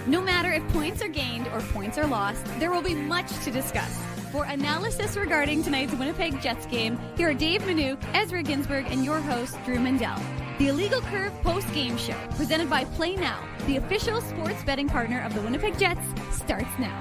No matter if points are gained or points are lost, there will be much to discuss. For analysis regarding tonight's Winnipeg Jets game, here are Dave Manouk, Ezra Ginsburg, and your host, Drew Mandel. The Illegal Curve post-game show, presented by Play Now, the official sports betting partner of the Winnipeg Jets, starts now.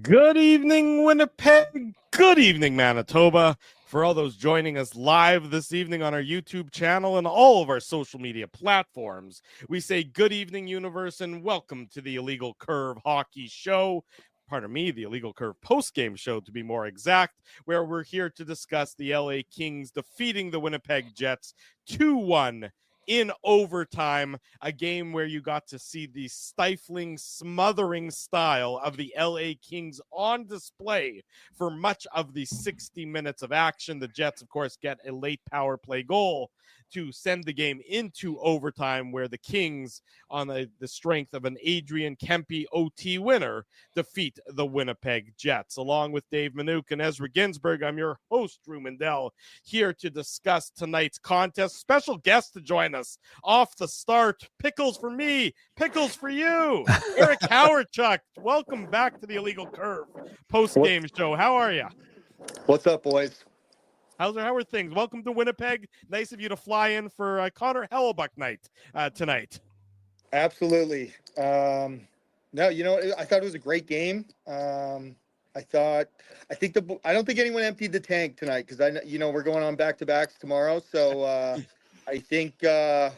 Good evening, Winnipeg. Good evening, Manitoba. For all those joining us live this evening on our YouTube channel and all of our social media platforms, we say good evening, universe, and welcome to the Illegal Curve Hockey Show. Pardon me, the Illegal Curve post-game show, to be more exact, where we're here to discuss the LA Kings defeating the Winnipeg Jets 2-1 in overtime, a game where you got to see the stifling, smothering style of the LA Kings on display for much of the 60 minutes of action. The Jets, of course, get a late power play goal to send the game into overtime, where the Kings, on the strength of an Adrian Kempe OT winner, defeat the Winnipeg Jets. Along with Dave Manouk and Ezra Ginsburg, I'm your host, Drew Mandel, here to discuss tonight's contest. Special guest to join us off the start. Pickles for me, pickles for you. Eric Howardchuk, welcome back to the Illegal Curve post-game show. How are you? What's up, boys? How are things? Welcome to Winnipeg. Nice of you to fly in for Connor Hellebuck night tonight. Absolutely. No, you know, I thought it was a great game. I don't think anyone emptied the tank tonight because we're going on back-to-backs tomorrow. So I think the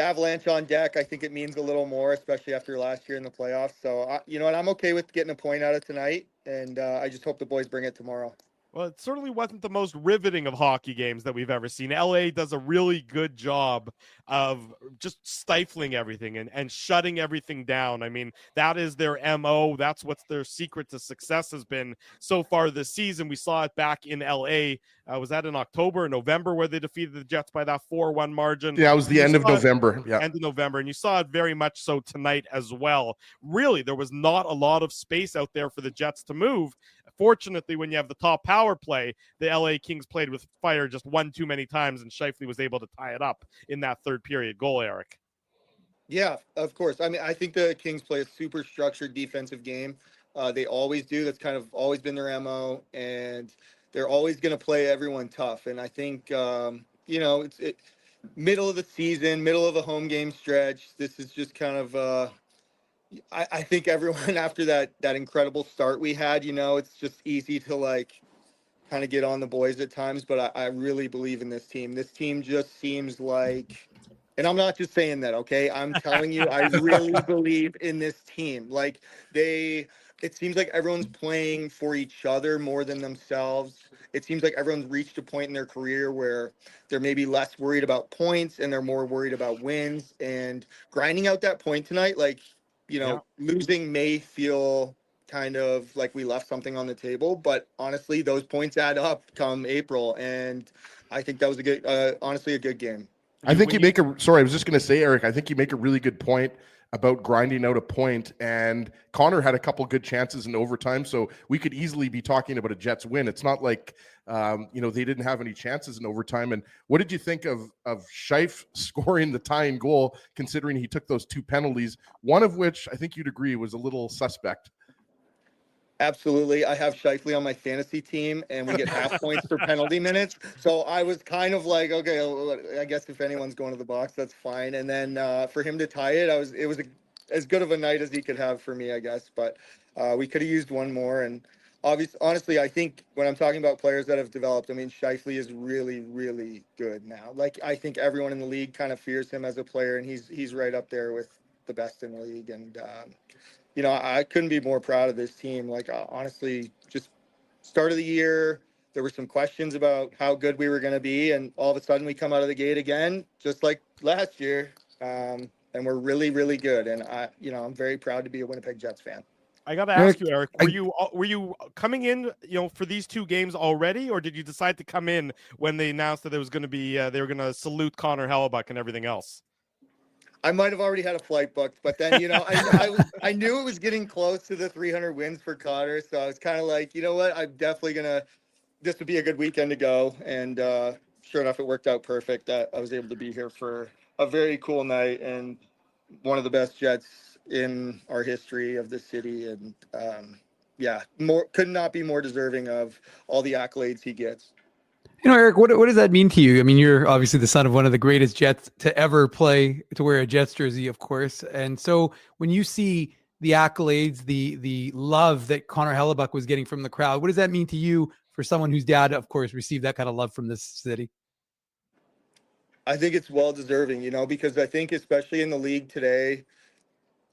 Avalanche on deck. I think it means a little more, especially after last year in the playoffs. So I'm okay with getting a point out of tonight, and I just hope the boys bring it tomorrow. Well, it certainly wasn't the most riveting of hockey games that we've ever seen. LA does a really good job of just stifling everything and shutting everything down. I mean, that is their MO. That's what their secret to success has been so far this season. We saw it back in LA. Was that in October or November where they defeated the Jets by that 4-1 margin? Yeah, it was the end of November. Yeah, end of November. And you saw it very much so tonight as well. Really, there was not a lot of space out there for the Jets to move. Fortunately, when you have the top power play, the LA Kings played with fire just one too many times, and Scheifele was able to tie it up in that third period goal, Eric. Yeah, of course. I mean, I think the Kings play a super structured defensive game. They always do. That's kind of always been their MO, and they're always going to play everyone tough. And I think, it's middle of the season, middle of a home game stretch. This is just kind of I think everyone after that incredible start we had, it's just easy to kind of get on the boys at times. But I really believe in this team. This team just seems like, and I'm not just saying that, okay? I'm telling you, I really believe in this team. It seems like everyone's playing for each other more than themselves. It seems like everyone's reached a point in their career where they're maybe less worried about points and they're more worried about wins, and grinding out that point tonight, losing may feel kind of like we left something on the table, but honestly, those points add up come April, and I think that was honestly a good game. I think I was just going to say, Eric, I think you make a really good point about grinding out a point, and Connor had a couple good chances in overtime, so we could easily be talking about a Jets win. It's not like, they didn't have any chances in overtime. And what did you think of Scheif scoring the tying goal, considering he took those two penalties, one of which I think you'd agree was a little suspect? Absolutely. I have Scheifele on my fantasy team, and we get half points for penalty minutes. So I was kind of like, okay, I guess if anyone's going to the box, that's fine. And then for him to tie it, it was as good of a night as he could have for me, I guess. But we could have used one more. And honestly, I think when I'm talking about players that have developed, I mean, Scheifele is really, really good now. I think everyone in the league kind of fears him as a player, and he's right up there with the best in the league. And I couldn't be more proud of this team. Honestly, just start of the year, there were some questions about how good we were going to be, and all of a sudden we come out of the gate again, just like last year, and we're really, really good. And I'm very proud to be a Winnipeg Jets fan. I got to ask you, Eric, were you coming in, for these two games already, or did you decide to come in when they announced that it was going to be they were going to salute Connor Hellebuck and everything else? I might have already had a flight booked, but then, I knew it was getting close to the 300 wins for Cotter. So I was kind of like, you know what, I'm definitely this would be a good weekend to go and sure enough, it worked out perfect that I was able to be here for a very cool night and one of the best Jets in our history of the city. And yeah, more could not be more deserving of all the accolades he gets. Eric, what does that mean to you? I mean, you're obviously the son of one of the greatest Jets to ever play, to wear a Jets jersey, of course. And so when you see the accolades, the love that Connor Hellebuck was getting from the crowd, what does that mean to you for someone whose dad, of course, received that kind of love from this city? I think it's well deserving, because I think especially in the league today,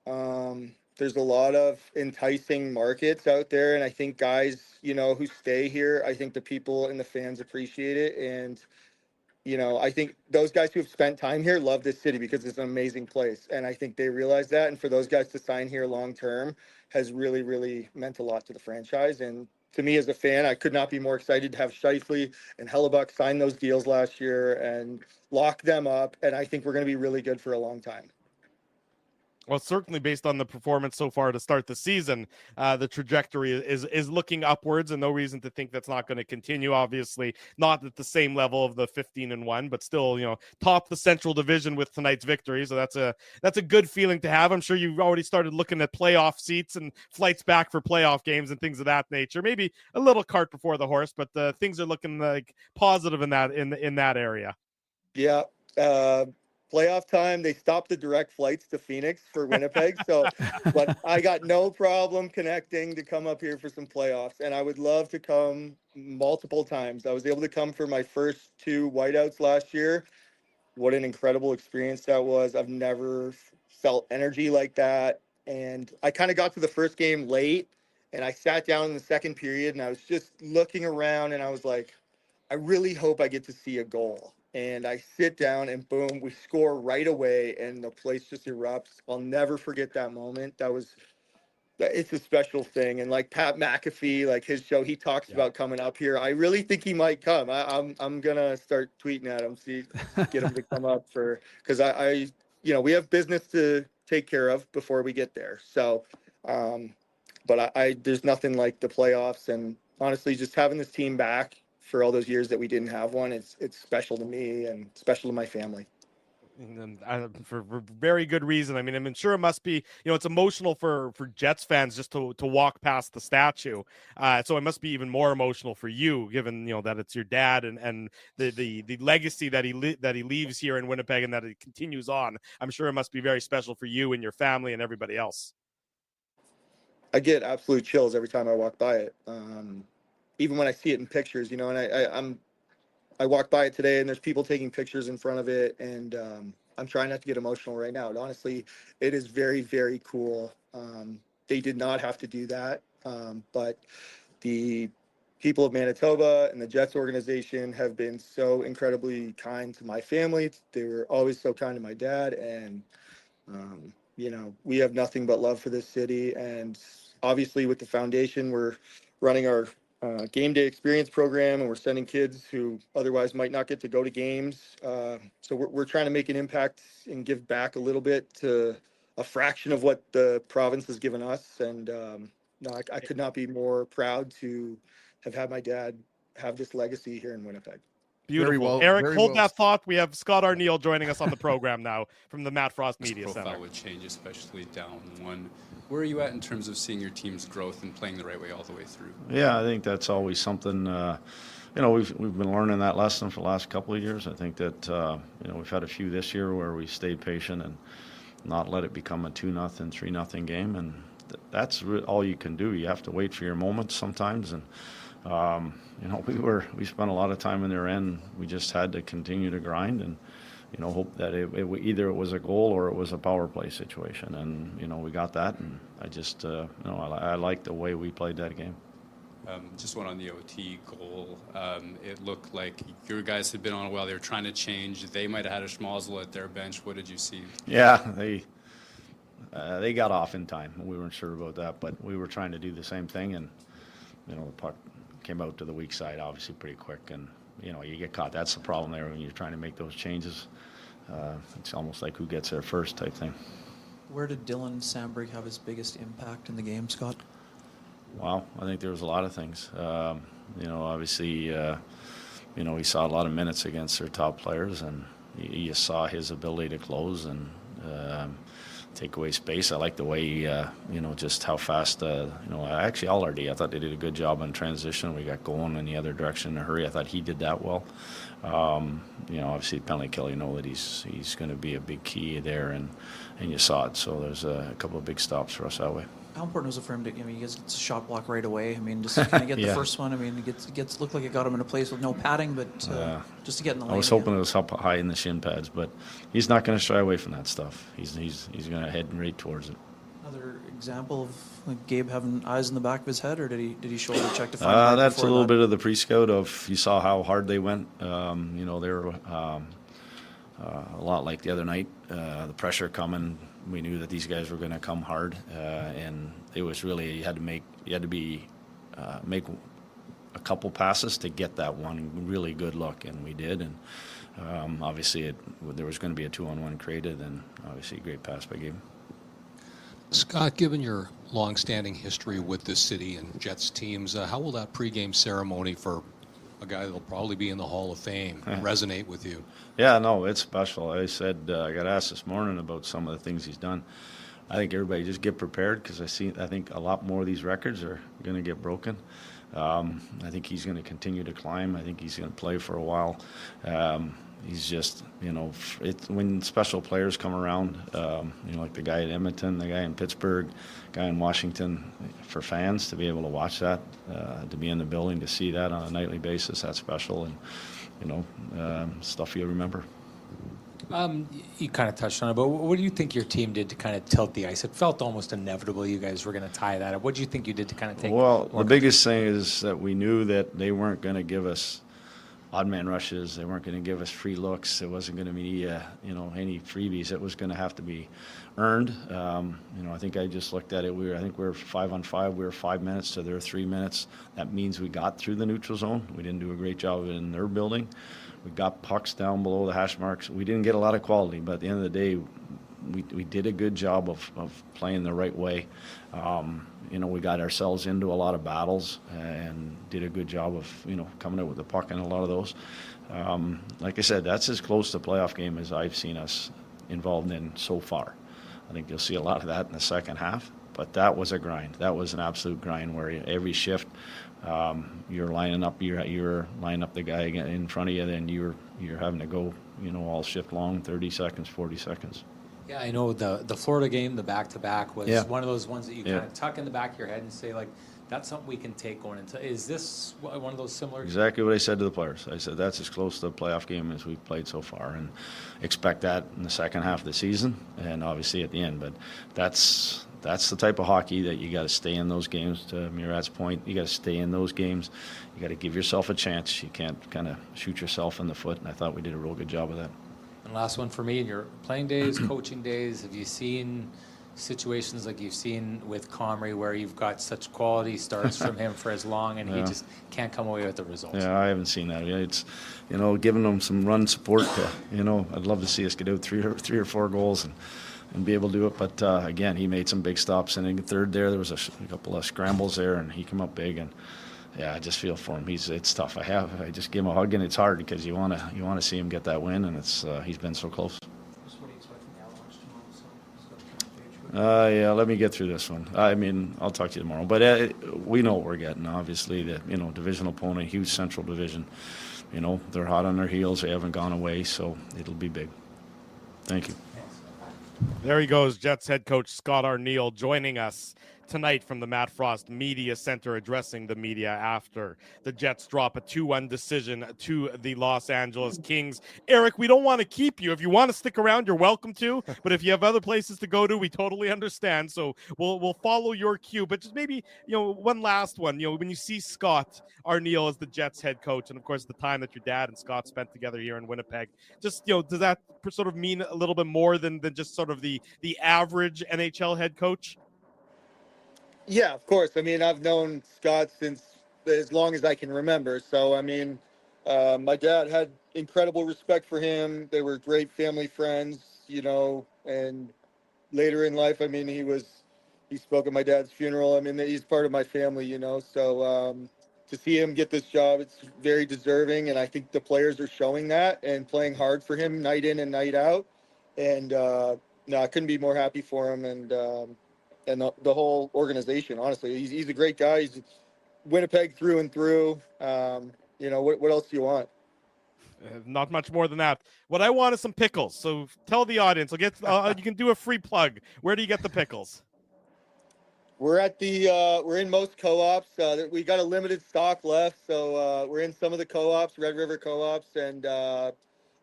there's a lot of enticing markets out there, and I think guys, who stay here, I think the people and the fans appreciate it, and I think those guys who have spent time here love this city because it's an amazing place, and I think they realize that. And for those guys to sign here long term has really, really meant a lot to the franchise. And to me as a fan, I could not be more excited to have Scheifele and Hellebuck sign those deals last year and lock them up. And I think we're going to be really good for a long time. Well, certainly based on the performance so far to start the season, the trajectory is looking upwards, and no reason to think that's not going to continue. Obviously, not at the same level of the 15-1, but still, top the Central Division with tonight's victory. So that's a good feeling to have. I'm sure you've already started looking at playoff seats and flights back for playoff games and things of that nature. Maybe a little cart before the horse, but things are looking like positive in that area. Yeah. Playoff time, they stopped the direct flights to Phoenix for Winnipeg. So, but I got no problem connecting to come up here for some playoffs. And I would love to come multiple times. I was able to come for my first 2 whiteouts last year. What an incredible experience that was. I've never felt energy like that. And I kind of got to the first game late, and I sat down in the second period, and I was just looking around, and I was like, I really hope I get to see a goal. And I sit down and boom, we score right away and the place just erupts. I'll never forget that moment. It's a special thing. And like Pat McAfee, like his show, he talks about coming up here. I really think he might come. I'm gonna start tweeting at him, get him to come up because I we have business to take care of before we get there. So, but I there's nothing like the playoffs, and honestly, just having this team back for all those years that we didn't have one, it's special to me and special to my family. And for very good reason. I mean, I'm sure it must be, it's emotional for Jets fans just to walk past the statue. So it must be even more emotional for you, given that it's your dad and the legacy that he leaves here in Winnipeg and that it continues on. I'm sure it must be very special for you and your family and everybody else. I get absolute chills every time I walk by it. Even when I see it in pictures, and I walked by it today and there's people taking pictures in front of it, and I'm trying not to get emotional right now. And honestly, it is very, very cool. They did not have to do that, but the people of Manitoba and the Jets organization have been so incredibly kind to my family. They were always so kind to my dad, and we have nothing but love for this city. And obviously with the foundation, we're running our game day experience program, and we're sending kids who otherwise might not get to go to games. So we're trying to make an impact and give back a little bit to a fraction of what the province has given us. And I could not be more proud to have had my dad have this legacy here in Winnipeg. Beautiful. Very well, Eric, very hold well. that thought. We have Scott Arneal joining us on the program now from the Matt Frost Media profile Center. would change, especially down one. Where are you at in terms of seeing your team's growth and playing the right way all the way through? Yeah, I think that's always something. We've been learning that lesson for the last couple of years. I think that we've had a few this year where we stayed patient and not let it become a 2-0, 3-0 game, and that's all you can do. You have to wait for your moments sometimes, and we spent a lot of time in their end. We just had to continue to grind and hope that either it was a goal or it was a power play situation, and we got that. And I just I like the way we played that game. Just one on the OT goal. It looked like your guys had been on a while. They were trying to change. They might have had a schmozzle at their bench. What did you see? Yeah, they got off in time. We weren't sure about that, but we were trying to do the same thing, and the puck came out to the weak side obviously pretty quick, and you get caught. That's the problem there when you're trying to make those changes. It's almost like who gets there first type thing. Where did Dylan Samberg have his biggest impact in the game, Scott? Wow, I think there was a lot of things. Obviously, he saw a lot of minutes against their top players, and you saw his ability to close and take away space. I like the way, just how fast, actually all our D, I thought they did a good job on transition. We got going in the other direction in a hurry. I thought he did that well. Obviously penalty kill, that he's going to be a big key there, and you saw it. So there's a couple of big stops for us that way. How important was it for him to, he gets a shot block right away. Just to kind of get Yeah. the first one. It gets looked like it got him in a place with no padding, but just to get in the lane. I was hoping it was up high in the shin pads, but he's not going to shy away from that stuff. He's going to head right towards it. Another example of Gabe having eyes in the back of his head, or did he shoulder check to find? That's a little bit of the pre-scout of, you saw how hard they went. They were a lot like the other night. The pressure coming, we knew that these guys were going to come hard, and it was really, you had to make a couple passes to get that one really good look, and we did. And obviously there was going to be a 2-on-1 created, and obviously a great pass by Gabe. Scott, given your long-standing history with this city and Jets teams, how will that pregame ceremony for a guy that'll probably be in the Hall of Fame resonate with you? Yeah, no, it's special. I said, I got asked this morning about some of the things he's done. I think everybody just get prepared, because I think a lot more of these records are going to get broken. I think he's going to continue to climb. I think he's going to play for a while. He's just, when special players come around, like the guy at Edmonton, the guy in Pittsburgh, guy in Washington, for fans to be able to watch that, to be in the building, to see that on a nightly basis, that's special, and, stuff you'll remember. You kind of touched on it, but what do you think your team did to kind of tilt the ice? It felt almost inevitable you guys were going to tie that up. What do you think you did to kind of take? Well, the biggest thing is that we knew that they weren't going to give us odd man rushes. They weren't going to give us free looks. It wasn't going to be, any freebies. It was going to have to be earned. I think I just looked at it. I think we were 5-on-5. We were 5 minutes to their 3 minutes. That means we got through the neutral zone. We didn't do a great job in their building. We got pucks down below the hash marks. We didn't get a lot of quality, but at the end of the day, we did a good job of playing the right way. We got ourselves into a lot of battles and did a good job of, coming out with the puck in a lot of those. Like I said, that's as close to a playoff game as I've seen us involved in so far. I think you'll see a lot of that in the second half, but that was a grind. That was an absolute grind where every shift, you're lining up, you're lining up the guy in front of you, then you're having to go, all shift long, 30 seconds, 40 seconds. Yeah, I know the Florida game, the back-to-back was one of those ones that you kind of tuck in the back of your head and say, like, that's something we can take going into. Is this one of those similar? Exactly what I said to the players. I said, that's as close to a playoff game as we've played so far, and expect that in the second half of the season and obviously at the end. But that's the type of hockey that you got to stay in those games. To Murat's point, you got to stay in those games. You got to give yourself a chance. You can't kind of shoot yourself in the foot, and I thought we did a real good job of that. And last one for me, in your playing days, coaching days, have you seen situations like you've seen with Comrie where you've got such quality starts from him for as long and he just can't come away with the results? Yeah, I haven't seen that. It's, giving them some run support. I'd love to see us get out three or four goals and be able to do it. But again, he made some big stops. And in the third there was a couple of scrambles there, and he came up big. And yeah, I just feel for him. It's tough. I just give him a hug, and it's hard because you want to see him get that win, and it's he's been so close. What do you expect from the Avalanche tomorrow? Yeah, let me get through this one. I'll talk to you tomorrow. But we know what we're getting. Obviously, the divisional opponent, huge Central Division. They're hot on their heels. They haven't gone away, so it'll be big. Thank you. There he goes, Jets head coach Scott Arniel joining us tonight from the Matt Frost Media Center, addressing the media after the Jets drop a 2-1 decision to the Los Angeles Kings. Eric, we don't want to keep you. If you want to stick around, you're welcome to. But if you have other places to go to, we totally understand. So we'll follow your cue. But just maybe, one last one. When you see Scott Arniel as the Jets head coach, and of course the time that your dad and Scott spent together here in Winnipeg, just does that sort of mean a little bit more than just sort of the average NHL head coach? Yeah, of course. I've known Scott since as long as I can remember. So, my dad had incredible respect for him. They were great family friends, and later in life, he spoke at my dad's funeral. He's part of my family, so, to see him get this job, it's very deserving, and I think the players are showing that and playing hard for him night in and night out. And no, I couldn't be more happy for him and the whole organization. Honestly, he's a great guy. He's Winnipeg through and through. What else do you want? Not much more than that. What I want is some pickles. So tell the audience. I'll get. You can do a free plug. Where do you get the pickles? We're at we're in most co-ops. We got a limited stock left, so we're in some of the co-ops, Red River co-ops, and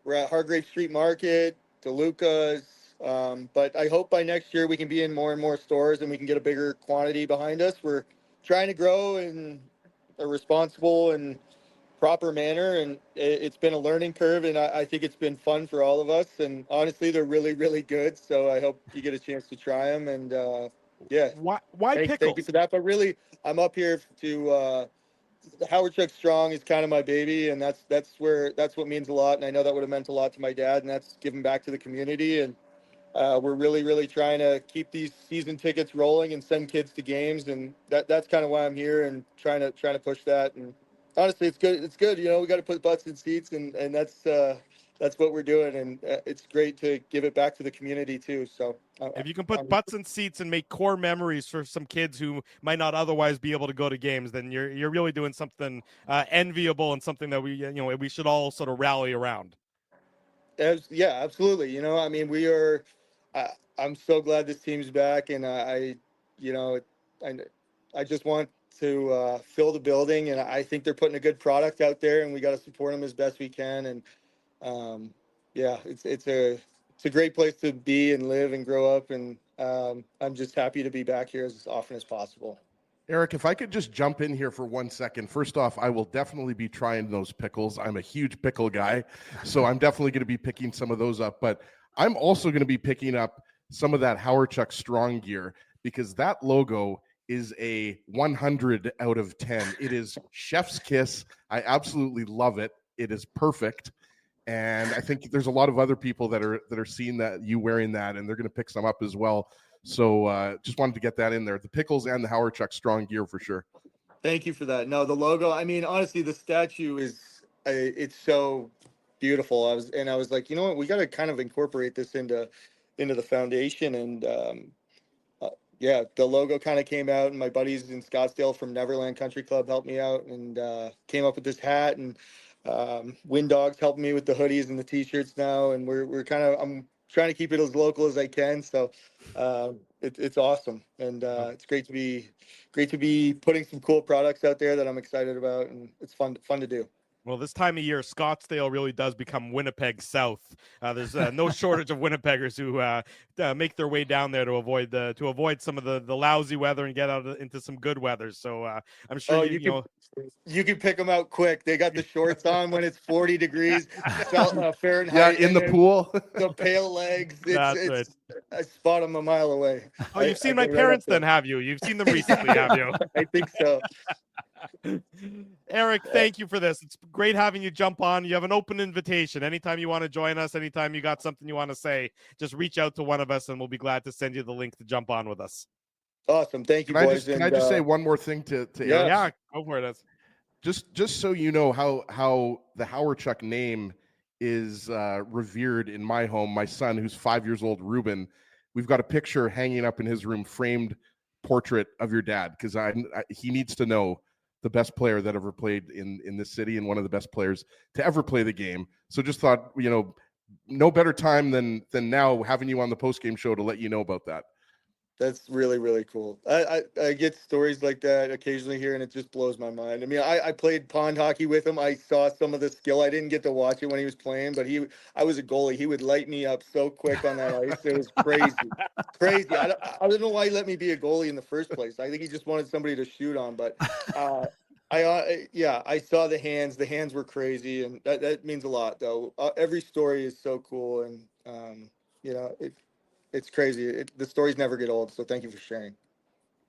we're at Hargrave Street Market, DeLuca's. But I hope by next year we can be in more and more stores and we can get a bigger quantity behind us. We're trying to grow in a responsible and proper manner, and it's been a learning curve, and I think it's been fun for all of us. And honestly, they're really, really good. So I hope you get a chance to try them. And yeah. Why pickles? Thank you for that. But really, I'm up here to Howard Chuck Strong is kind of my baby, and that's what means a lot. And I know that would have meant a lot to my dad, and that's giving back to the community. And we're really, really trying to keep these season tickets rolling and send kids to games, and that's kind of why I'm here and trying to push that. And honestly, it's good. It's good. We got to put butts in seats, and that's what we're doing. And it's great to give it back to the community too. So if you can put butts in seats and make core memories for some kids who might not otherwise be able to go to games, then you're really doing something enviable and something that we should all sort of rally around. Yeah, absolutely. I mean, we are. I'm so glad this team's back, and I just want to fill the building, and I think they're putting a good product out there, and we got to support them as best we can. And yeah, it's a great place to be and live and grow up, and I'm just happy to be back here as often as possible. Eric, if I could just jump in here for 1 second. First off, I will definitely be trying those pickles. I'm a huge pickle guy, so I'm definitely going to be picking some of those up. But I'm also going to be picking up some of that Howard Chuck Strong gear, because that logo is a 100 out of 10. It is chef's kiss. I absolutely love it. It is perfect. And I think there's a lot of other people that are seeing that, you wearing that, and they're going to pick some up as well. So just wanted to get that in there. The pickles and the Howard Chuck Strong gear for sure. Thank you for that. No, the logo, I mean, honestly, the statue it's so beautiful. I was like, you know what, we got to kind of incorporate this into the foundation. And yeah, the logo kind of came out, and my buddies in Scottsdale from Neverland Country Club helped me out and came up with this hat, and Wind Dogs helped me with the hoodies and the t-shirts now. And I'm trying to keep it as local as I can. So it's awesome. And it's great to be putting some cool products out there that I'm excited about, and it's fun to do. Well, this time of year, Scottsdale really does become Winnipeg South. There's no shortage of Winnipeggers who make their way down there to avoid some of the lousy weather and get out into some good weather. So I'm sure you can pick them out quick. They got the shorts on when it's 40 degrees Fahrenheit. Yeah, in the pool. The pale legs. Right. I spot them a mile away. Oh, you've seen my parents then, have you? You've seen them recently, have you? I think so. Eric, thank you for this. It's great having you jump on. You have an open invitation. Anytime you want to join us, anytime you got something you want to say, just reach out to one of us and we'll be glad to send you the link to jump on with us. Awesome. Thank you, boys. Can I just say one more thing to Eric? Yeah, go for it. Just so you know how the Howard Chuck name is revered in my home. My son, who's 5 years old, Ruben, we've got a picture hanging up in his room, framed portrait of your dad, because he needs to know the best player that ever played in this city and one of the best players to ever play the game. So just thought, no better time than now having you on the post-game show to let you know about that. That's really, really cool. I get stories like that occasionally here, and it just blows my mind. I mean, I played pond hockey with him. I saw some of the skill. I didn't get to watch it when he was playing, but I was a goalie. He would light me up so quick on that ice. It was crazy. Crazy. I don't know why he let me be a goalie in the first place. I think he just wanted somebody to shoot on. But I saw the hands. The hands were crazy, and that means a lot, though. Every story is so cool, and it's crazy. The stories never get old. So thank you for sharing.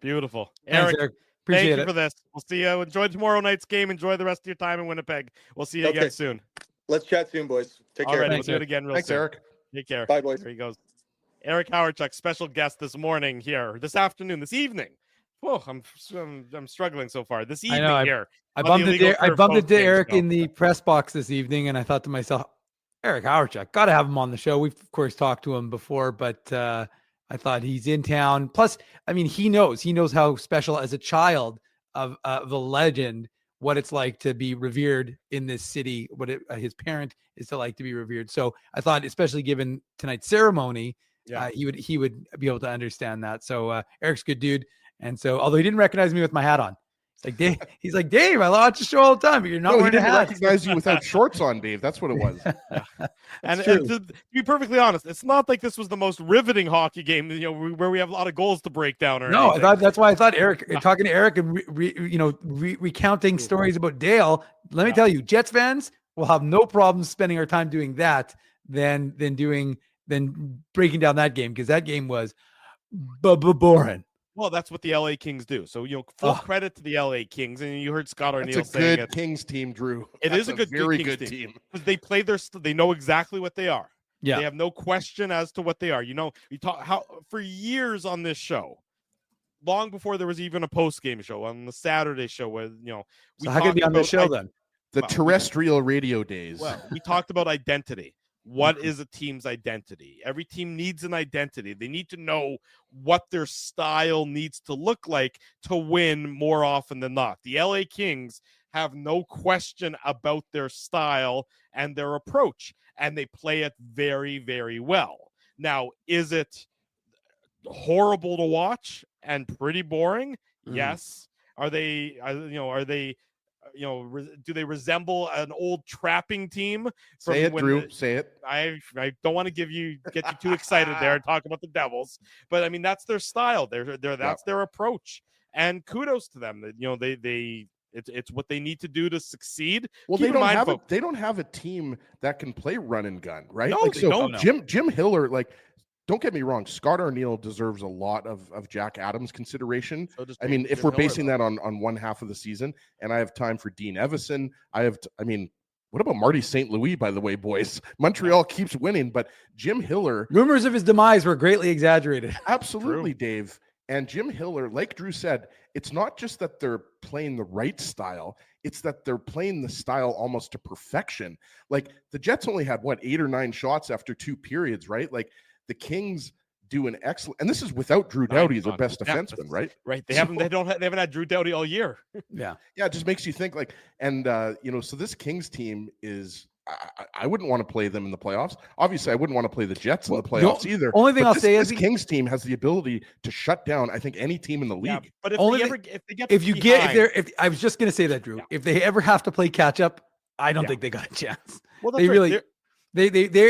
Beautiful. Thanks, Eric. Appreciate thank you it. for this. We'll see you. Enjoy tomorrow night's game. Enjoy the rest of your time in Winnipeg. We'll see you again soon. Let's chat soon, boys. Take care. All right, Thanks, we'll do it again real Thanks, soon. Eric. Take care. Bye, boys. There he goes. Eric Howard Chuck, special guest this morning here, this afternoon, this evening Oh, I'm struggling so far this I evening know. here. I on the bumped Illegal it. I Turf bumped into postgame Eric show. in the press box this evening, and I thought to myself, Eric Howardchuk, got to have him on the show. We've of course talked to him before, but I thought he's in town. Plus, I mean, he knows how special as a child of a legend, what it's like to be revered in this city, his parent is to like to be revered. So I thought, especially given tonight's ceremony, he would be able to understand that. So Eric's a good dude. And so, although he didn't recognize me with my hat on, he's like, Dave, I watch the show all the time, but you're not No, he wearing a didn't hat. recognize you without shorts on, Dave. That's what it was. And to be perfectly honest, it's not like this was the most riveting hockey game, where we have a lot of goals to break down. Or No, anything. that's why I thought Eric, talking to Eric and recounting stories about Dale. Let me tell you, Jets fans will have no problem spending our time doing that than breaking down that game, because that game was boring. Well, that's what the LA Kings do. So, full credit to the LA Kings. And you heard Scott Arneal That's a saying good Kings team, Drew. It That's is a good, very Kings good team. because they play they know exactly what they are. Yeah. They have no question as to what they are. We talk for years on this show, long before there was even a post-game show, on the Saturday show, where, So how could it be on this show then? The terrestrial radio days. Well, we talked about identity. What is a team's identity? Every team needs an identity. They need to know what their style needs to look like to win more often than not. The LA Kings have no question about their style and their approach, and they play it very, very well. Now, is it horrible to watch and pretty boring? Yes. Are they, do they resemble an old trapping team? Say it, Drew. Say it. I don't want to get you too excited there and talk about the Devils, but I mean, that's their style. That's their approach, and kudos to them. It's what they need to do to succeed. Well, they don't have a team that can play run and gun, right? No, they don't. Jim Hiller, don't get me wrong, Scott Arneal deserves a lot of Jack Adams consideration. So does I mean, if Jim we're Hiller, basing that on one half of the season, and I have time for Dean Evison, what about Marty St. Louis, by the way, boys? Montreal keeps winning, but Jim Hiller. Rumors of his demise were greatly exaggerated. Absolutely, Dave. And Jim Hiller, like Drew said, it's not just that they're playing the right style, it's that they're playing the style almost to perfection. Like, the Jets only had, 8 or 9 shots after 2 periods, right? Like, the Kings do an excellent, and this is without Drew Doughty, their best defenseman, right? Right. They haven't had Drew Doughty all year. Yeah. Yeah. It just makes you think so this Kings team is, I wouldn't want to play them in the playoffs. Obviously, I wouldn't want to play the Jets in the playoffs either. Only thing I'll say is this Kings team has the ability to shut down, I think, any team in the league. Yeah, but I was just going to say that, Drew, if they ever have to play catch up, I don't think they got a chance. Well, they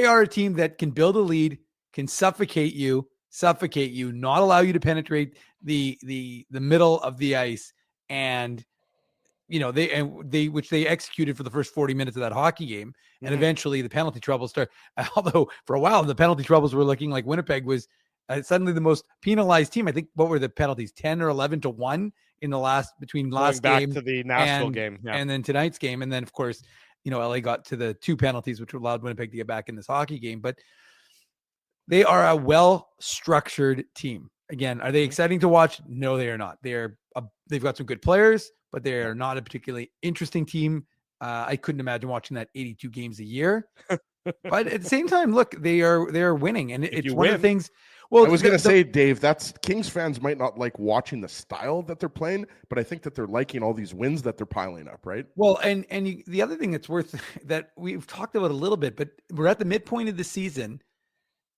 are a team that can build a lead, can suffocate you, not allow you to penetrate the middle of the ice, and which they executed for the first 40 minutes of that hockey game, and eventually the penalty troubles start. Although for a while the penalty troubles were looking like Winnipeg was suddenly the most penalized team. I think, what were the penalties, 10 or 11-1 in the between last game to the Nashville game, and then tonight's game, and then of course LA got to the 2 penalties, which allowed Winnipeg to get back in this hockey game. But they are a well-structured team. Again, are they exciting to watch? No, they are not. They've got some good players, but they are not a particularly interesting team. I couldn't imagine watching that 82 games a year. But at the same time, look, they're winning, and it's one of the things. Well, I was going to say, Dave, that's Kings fans might not like watching the style that they're playing, but I think that they're liking all these wins that they're piling up, right? Well, the other thing that's worth that we've talked about a little bit, but we're at the midpoint of the season,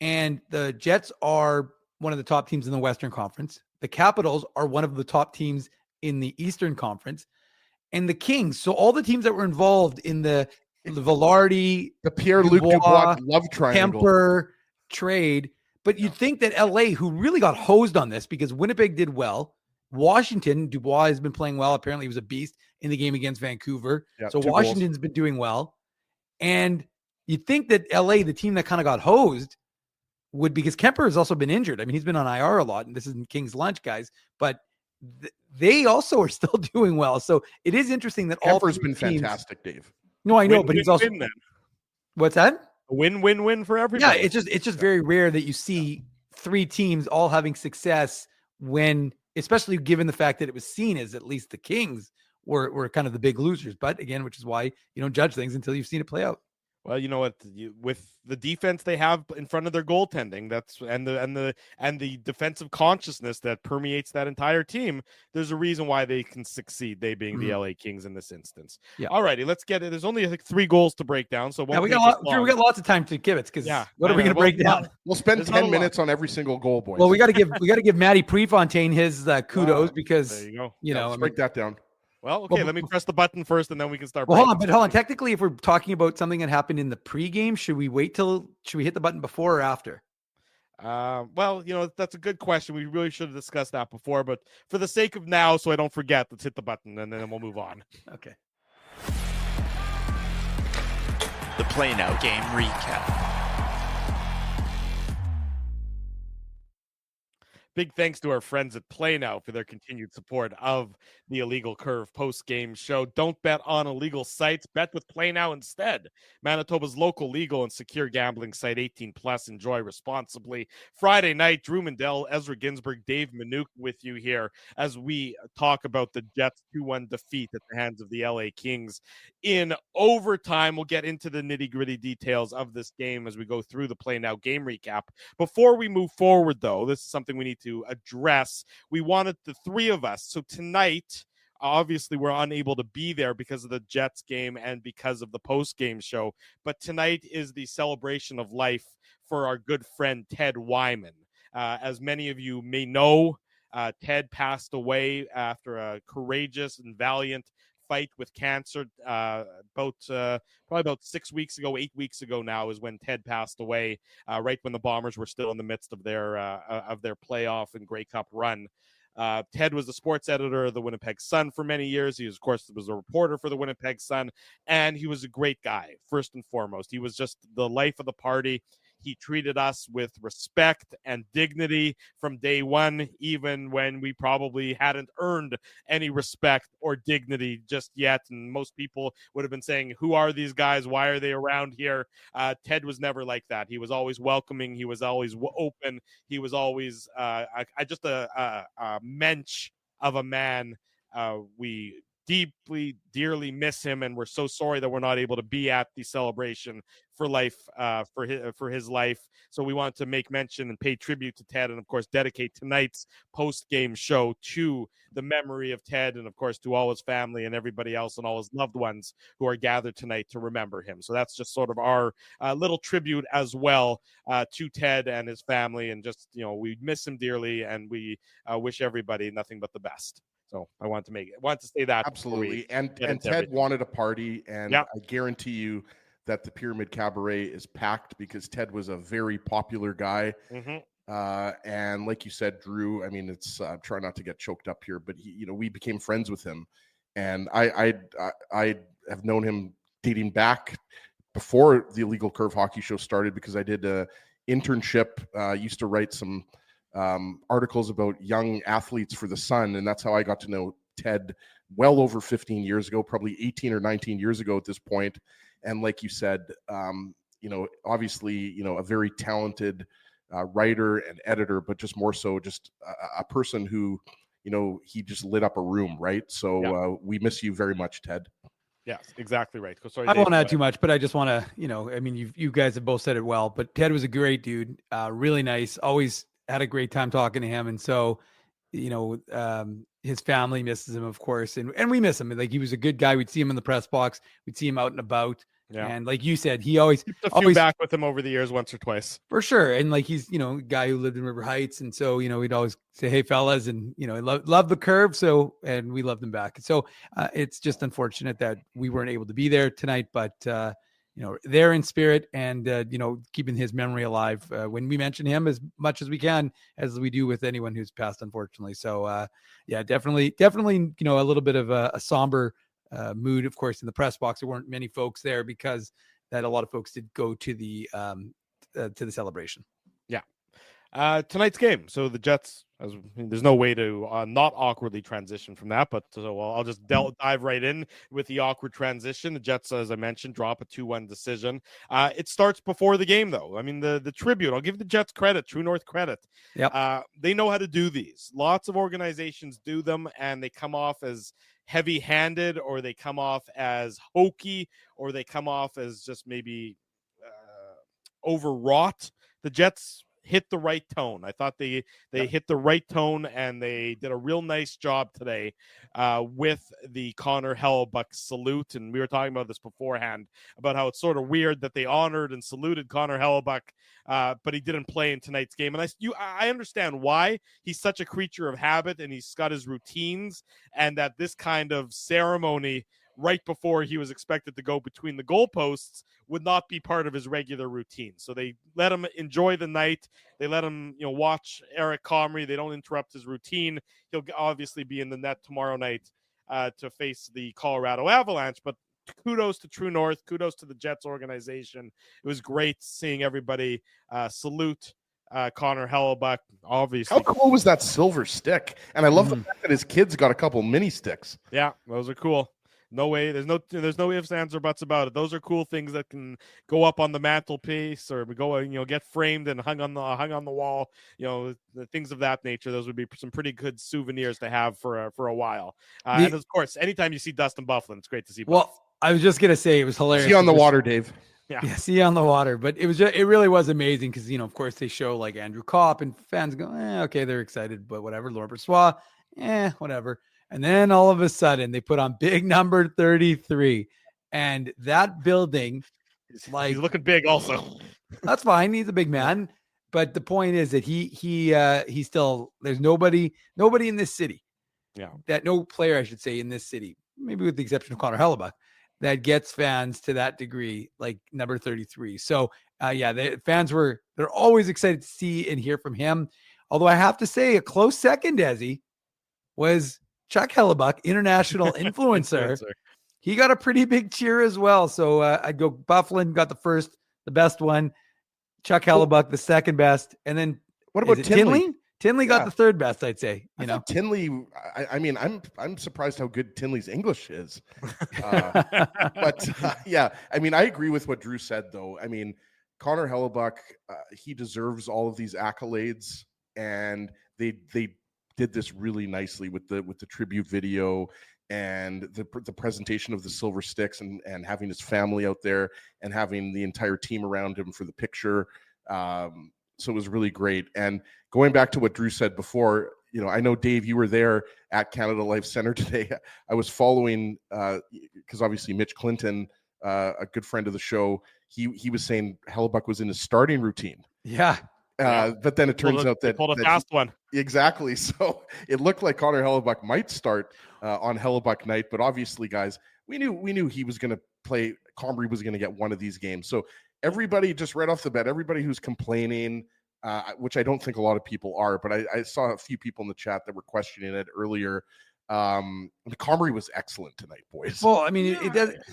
and the Jets are one of the top teams in the Western Conference. The Capitals are one of the top teams in the Eastern Conference, and the Kings. So all the teams that were involved in the Velarde, the Pierre-Luc Dubois love triangle, Kemper trade. But you'd think that LA, who really got hosed on this because Winnipeg did well, Washington, Dubois has been playing well. Apparently he was a beast in the game against Vancouver. Yeah, so Washington's been doing well. And you'd think that LA, the team that kind of got hosed, would, because Kemper has also been injured. I mean, he's been on IR a lot, and this isn't King's lunch, guys, but they also are still doing well. So it is interesting that Kemper's been fantastic, Dave. No, I know, but he's also what's that? A win-win-win for everybody. Yeah, it's just very rare that you see 3 teams all having success when especially given the fact that it was seen as at least the Kings were kind of the big losers. But again, which is why you don't judge things until you've seen it play out. Well, you know what? With the defense they have in front of their goaltending, and the defensive consciousness that permeates that entire team, there's a reason why they can succeed. They being the LA Kings in this instance. Yeah. All righty, let's get it. There's only like 3 goals to break down, so we got lots of time to give it because what are we going to break down? We'll spend 10 minutes on every single goal, boys. Well, we got to give Matty Prefontaine his kudos because there you go. Let's break that down. Well, okay, let me press the button first, and then we can start. Well, hold on. Technically, if we're talking about something that happened in the pregame, should we hit the button before or after? Well, that's a good question. We really should have discussed that before, but for the sake of now, so I don't forget, let's hit the button, and then we'll move on. Okay. The Play Now game recap. Big thanks to our friends at Play Now for their continued support of the Illegal Curve post-game show. Don't bet on illegal sites. Bet with Play Now instead. Manitoba's local legal and secure gambling site, 18+. Enjoy responsibly. Friday night, Drew Mandel, Ezra Ginsburg, Dave Manouk with you here as we talk about the Jets' 2-1 defeat at the hands of the LA Kings in overtime. We'll get into the nitty-gritty details of this game as we go through the Play Now game recap. Before we move forward, though, this is something we need to address. We wanted the 3 of us. So tonight, obviously, we're unable to be there because of the Jets game and because of the post-game show. But tonight is the celebration of life for our good friend Ted Wyman. As many of you may know, Ted passed away after a courageous and valiant fight with cancer. Probably about 6 weeks ago, 8 weeks ago now is when Ted passed away, right when the Bombers were still in the midst of their playoff and Grey Cup run. Ted was the sports editor of the Winnipeg Sun for many years. He was, of course, a reporter for the Winnipeg Sun, and he was a great guy, first and foremost. He was just the life of the party. He treated us with respect and dignity from day one, even when we probably hadn't earned any respect or dignity just yet. And most people would have been saying, who are these guys? Why are they around here? Ted was never like that. He was always welcoming. He was always open. He was always just a mensch of a man. We dearly miss him, and we're so sorry that we're not able to be at the celebration for life, for his life. So we want to make mention and pay tribute to Ted, and of course dedicate tonight's post-game show to the memory of Ted, and of course to all his family and everybody else and all his loved ones who are gathered tonight to remember him. So that's just sort of our little tribute as well to Ted and his family, and just we miss him dearly, and we wish everybody nothing but the best. So I want to say that. Absolutely. And Ted wanted a party, and I guarantee you that the Pyramid Cabaret is packed because Ted was a very popular guy. And like you said, Drew, I mean, it's try not to get choked up here, but we became friends with him, and I have known him dating back before the Illegal Curve Hockey Show started, because I did a internship, used to write some articles about young athletes for the Sun, and that's how I got to know Ted well over 15 years ago, probably 18 or 19 years ago at this point. And like you said, obviously, a very talented writer and editor, but just more so just a person who, he just lit up a room, right? So we miss you very much, Ted. Yes, exactly right. Sorry, I won't add too much, but I just want to, I mean, you guys have both said it well, but Ted was a great dude, really nice, always had a great time talking to him. And so, his family misses him, of course. And we miss him. Like, he was a good guy. We'd see him in the press box. We'd see him out and about. Yeah. And like you said, he always a few back with him over the years, once or twice. For sure. And like, he's, a guy who lived in River Heights. And so, we'd always say, hey fellas, and, love the Curve. So, and we loved him back. So it's just unfortunate that we weren't able to be there tonight, but they're in spirit, and, keeping his memory alive when we mention him as much as we can, as we do with anyone who's passed, unfortunately. So, definitely, a little bit of a somber mood, of course, in the press box. There weren't many folks there because that a lot of folks did go to the celebration. Yeah. Tonight's game. So the Jets, there's no way to not awkwardly transition from that, but so I'll just dive right in with the awkward transition. The Jets, as I mentioned, drop a 2-1 decision. It starts before the game, though. I mean, the tribute, I'll give the Jets credit, True North credit. Yep. They know how to do these. Lots of organizations do them, and they come off as heavy-handed, or they come off as hokey, or they come off as just maybe overwrought. The Jets hit the right tone. I thought they hit the right tone, and they did a real nice job today with the Connor Hellebuck salute. And we were talking about this beforehand about how it's sort of weird that they honored and saluted Connor Hellebuck, but he didn't play in tonight's game. And I understand why. He's such a creature of habit, and he's got his routines, and that this kind of ceremony right before he was expected to go between the goalposts would not be part of his regular routine. So they let him enjoy the night. They let him, watch Eric Comrie. They don't interrupt his routine. He'll obviously be in the net tomorrow night to face the Colorado Avalanche, but kudos to True North. Kudos to the Jets organization. It was great seeing everybody salute Connor Hellebuck. Obviously, how cool was that silver stick? And I love the fact that his kids got a couple mini sticks. Yeah, those are cool. No way. There's no ifs, ands, or buts about it. Those are cool things that can go up on the mantelpiece or go, get framed and hung on the wall. The things of that nature. Those would be some pretty good souvenirs to have for a while. And of course, anytime you see Dustin Byfuglien, it's great to see. Well, I was just gonna say it was hilarious. See you on the water, Dave. Yeah, see you on the water. But it really was amazing because of course they show like Andrew Kopp and fans go, okay, they're excited, but whatever. Laurent Brossoit, whatever. And then all of a sudden they put on big number 33, and that building is like, he's looking big also. That's fine. He's a big man. But the point is that he still, there's nobody in this city. Yeah. That no player, I should say, in this city, maybe with the exception of Connor Hellebuck, that gets fans to that degree, like number 33. So the fans they're always excited to see and hear from him. Although I have to say a close second, Desi, was Chuck Hellebuck, international influencer. He got a pretty big cheer as well. So I'd go Byfuglien got the best one. Chuck Hellebuck, the second best. And then what about Tinley? Tinley got the third best, I'd say. Tinley, I mean, I'm surprised how good Tinley's English is. But I mean, I agree with what Drew said, though. I mean, Connor Hellebuck, he deserves all of these accolades, and they did this really nicely with the tribute video and the presentation of the silver sticks and having his family out there and having the entire team around him for the picture. So it was really great. And going back to what Drew said before, I know, Dave, you were there at Canada Life Center today. I was following because obviously Mitch Clinton, a good friend of the show, he was saying Hellebuck was in his starting routine. Yeah. But then it turns out that pulled a fast one. Exactly. So it looked like Connor Hellebuck might start on Hellebuck night, but obviously, guys, we knew he was going to play. Comrie was going to get one of these games. So everybody, just right off the bat, everybody who's complaining, which I don't think a lot of people are, but I saw a few people in the chat that were questioning it earlier. Comrie was excellent tonight, boys. Well, I mean,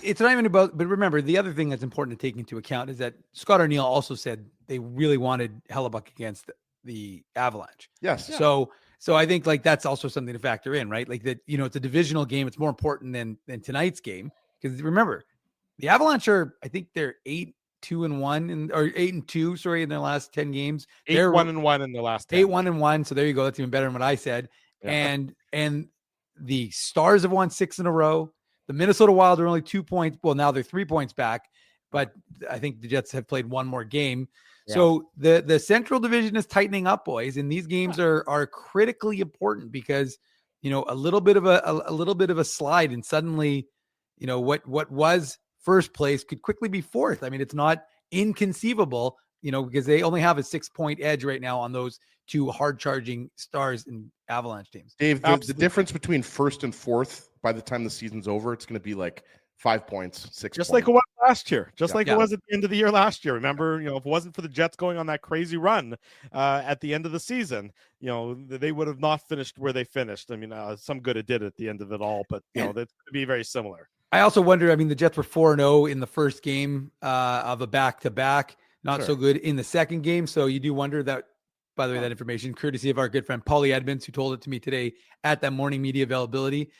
it's not even about, but remember, the other thing that's important to take into account is that Scott Arniel also said they really wanted Hellebuck against the Avalanche. Yes. Yeah. So I think like that's also something to factor in, right? Like that, it's a divisional game. It's more important than tonight's game. Because remember, the Avalanche I think they're 8-2-1 or 8-2, sorry, in their last 10 games. They're 1-1 in the last 10. 8-1-1. So there you go. That's even better than what I said. Yeah. And the Stars have won 6 in a row. The Minnesota Wild are only 2 points. Well, now they're 3 points back, but I think the Jets have played one more game. Yeah. So the Central Division is tightening up, boys, and these games are critically important because a little bit of a slide, and suddenly what was first place could quickly be fourth. I mean, it's not inconceivable, because they only have a 6-point edge right now on those two hard charging Stars and Avalanche teams. Dave, the difference between first and fourth by the time the season's over, it's going to be like 5 points, 6 just points. like it was last year, it was at the end of the year last year. Remember, if it wasn't for the Jets going on that crazy run at the end of the season, they would have not finished where they finished. I mean, some good it did at the end of it all, but that's going to be very similar. I also wonder, I mean, the Jets were 4-0 in the first game of a back-to-back, not so good in the second game. So you do wonder that by the way, that information, courtesy of our good friend Paulie Edmonds, who told it to me today at that morning media availability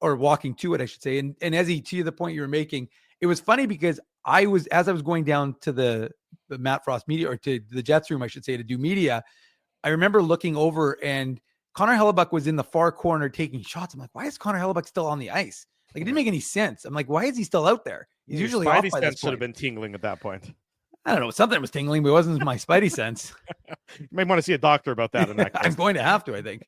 or walking to it, I should say. And Ezzy, to the point you were making, it was funny because as I was going down to the Matt Frost media, or to the Jets room, I should say, to do media, I remember looking over and Connor Hellebuck was in the far corner taking shots. I'm like, why is Connor Hellebuck still on the ice? Like, it didn't make any sense. I'm like, why is he still out there? He's usually off by this should have point. been tingling at that point. I don't know. Something was tingling, but it wasn't my spidey sense. You might want to see a doctor about that in that case. I'm going to have to, I think.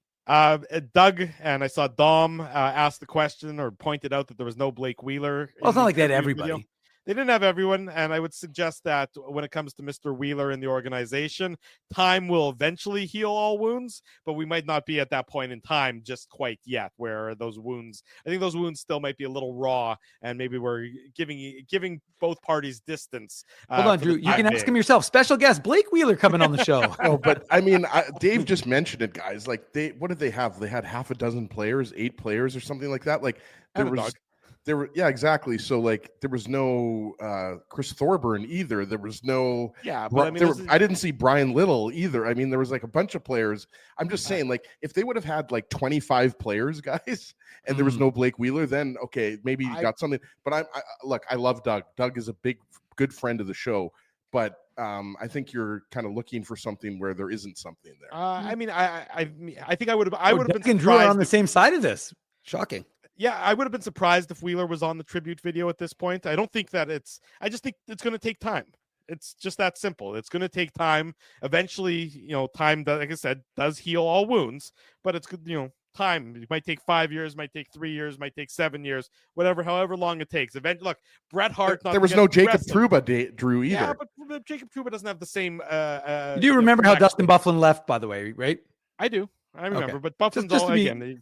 Doug and I saw Dom ask the question or pointed out that there was no Blake Wheeler. Well, it's not like they had everybody. Video. They didn't have everyone, and I would suggest that when it comes to Mr. Wheeler in the organization, time will eventually heal all wounds, but we might not be at that point in time just quite yet, where I think those wounds still might be a little raw, and maybe we're giving both parties distance. Hold on, Drew. You can ask him yourself. Special guest Blake Wheeler coming on the show. No, but I mean, Dave just mentioned it, guys. Like, what did they have? They had half a dozen players, 8 players, or something like that. Like, yeah, exactly. So like there was no Chris Thorburn either. There was no but I mean, I didn't see Brian Little either. I mean, there was like a bunch of players. I'm just saying, like, if they would have had like 25 players, guys, and there was no Blake Wheeler, then okay, maybe you got something. But I love Doug. Doug is a good friend of the show. But I think you're kind of looking for something where there isn't something there. I mean, I think I would have been and Drew are on the same side of this. Shocking. Yeah, I would have been surprised if Wheeler was on the tribute video at this point. I don't think that I just think it's going to take time. It's just that simple. It's going to take time. Eventually, time that, like I said, does heal all wounds, but it's, time. It might take 5 years, might take 3 years, might take 7 years, however long it takes. Eventually, look, Bret Hart. There was no Jacob Trouba, Drew, either. Yeah, but Jacob Trouba doesn't have the same. You do remember how Dustin Byfuglien left, by the way, right? I do. I remember, okay. But Byfuglien's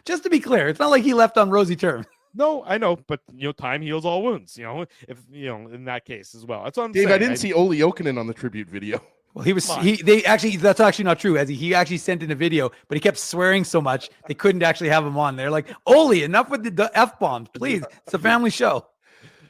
just to be clear, it's not like he left on rosy terms. No, I know, but time heals all wounds. If in that case as well. That's what I'm Dave, saying. I didn't see Olli Jokinen on the tribute video. Well, that's actually not true, Ezzy. He actually sent in a video, but he kept swearing so much they couldn't actually have him on. They're like, Olli, enough with the F-bombs, please. It's a family show.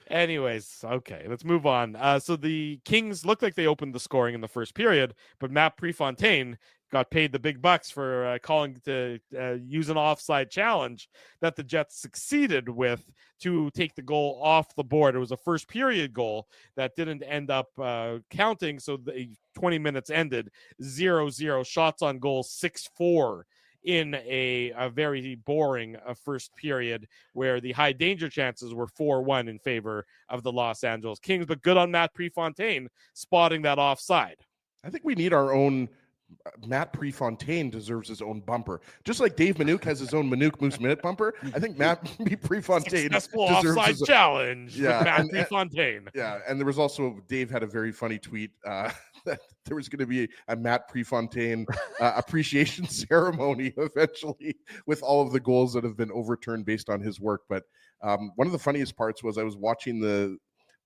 Anyways, okay, let's move on. So the Kings looked like they opened the scoring in the first period, but Matt Prefontaine got paid the big bucks for calling to use an offside challenge that the Jets succeeded with to take the goal off the board. It was a first period goal that didn't end up counting, so the 20 minutes ended 0-0, shots on goal 6-4 in a very boring first period where the high danger chances were 4-1 in favor of the Los Angeles Kings. But good on Matt Prefontaine spotting that offside. I think we need our own. Matt Prefontaine deserves his own bumper, just like Dave Minuk has his own Minuk Moose Minute bumper. I think Matt Prefontaine successful deserves offside his challenge. Yeah, with Matt Prefontaine. Yeah, and there was also Dave had a very funny tweet that there was going to be a Matt Prefontaine appreciation ceremony eventually with all of the goals that have been overturned based on his work. But one of the funniest parts was I was watching the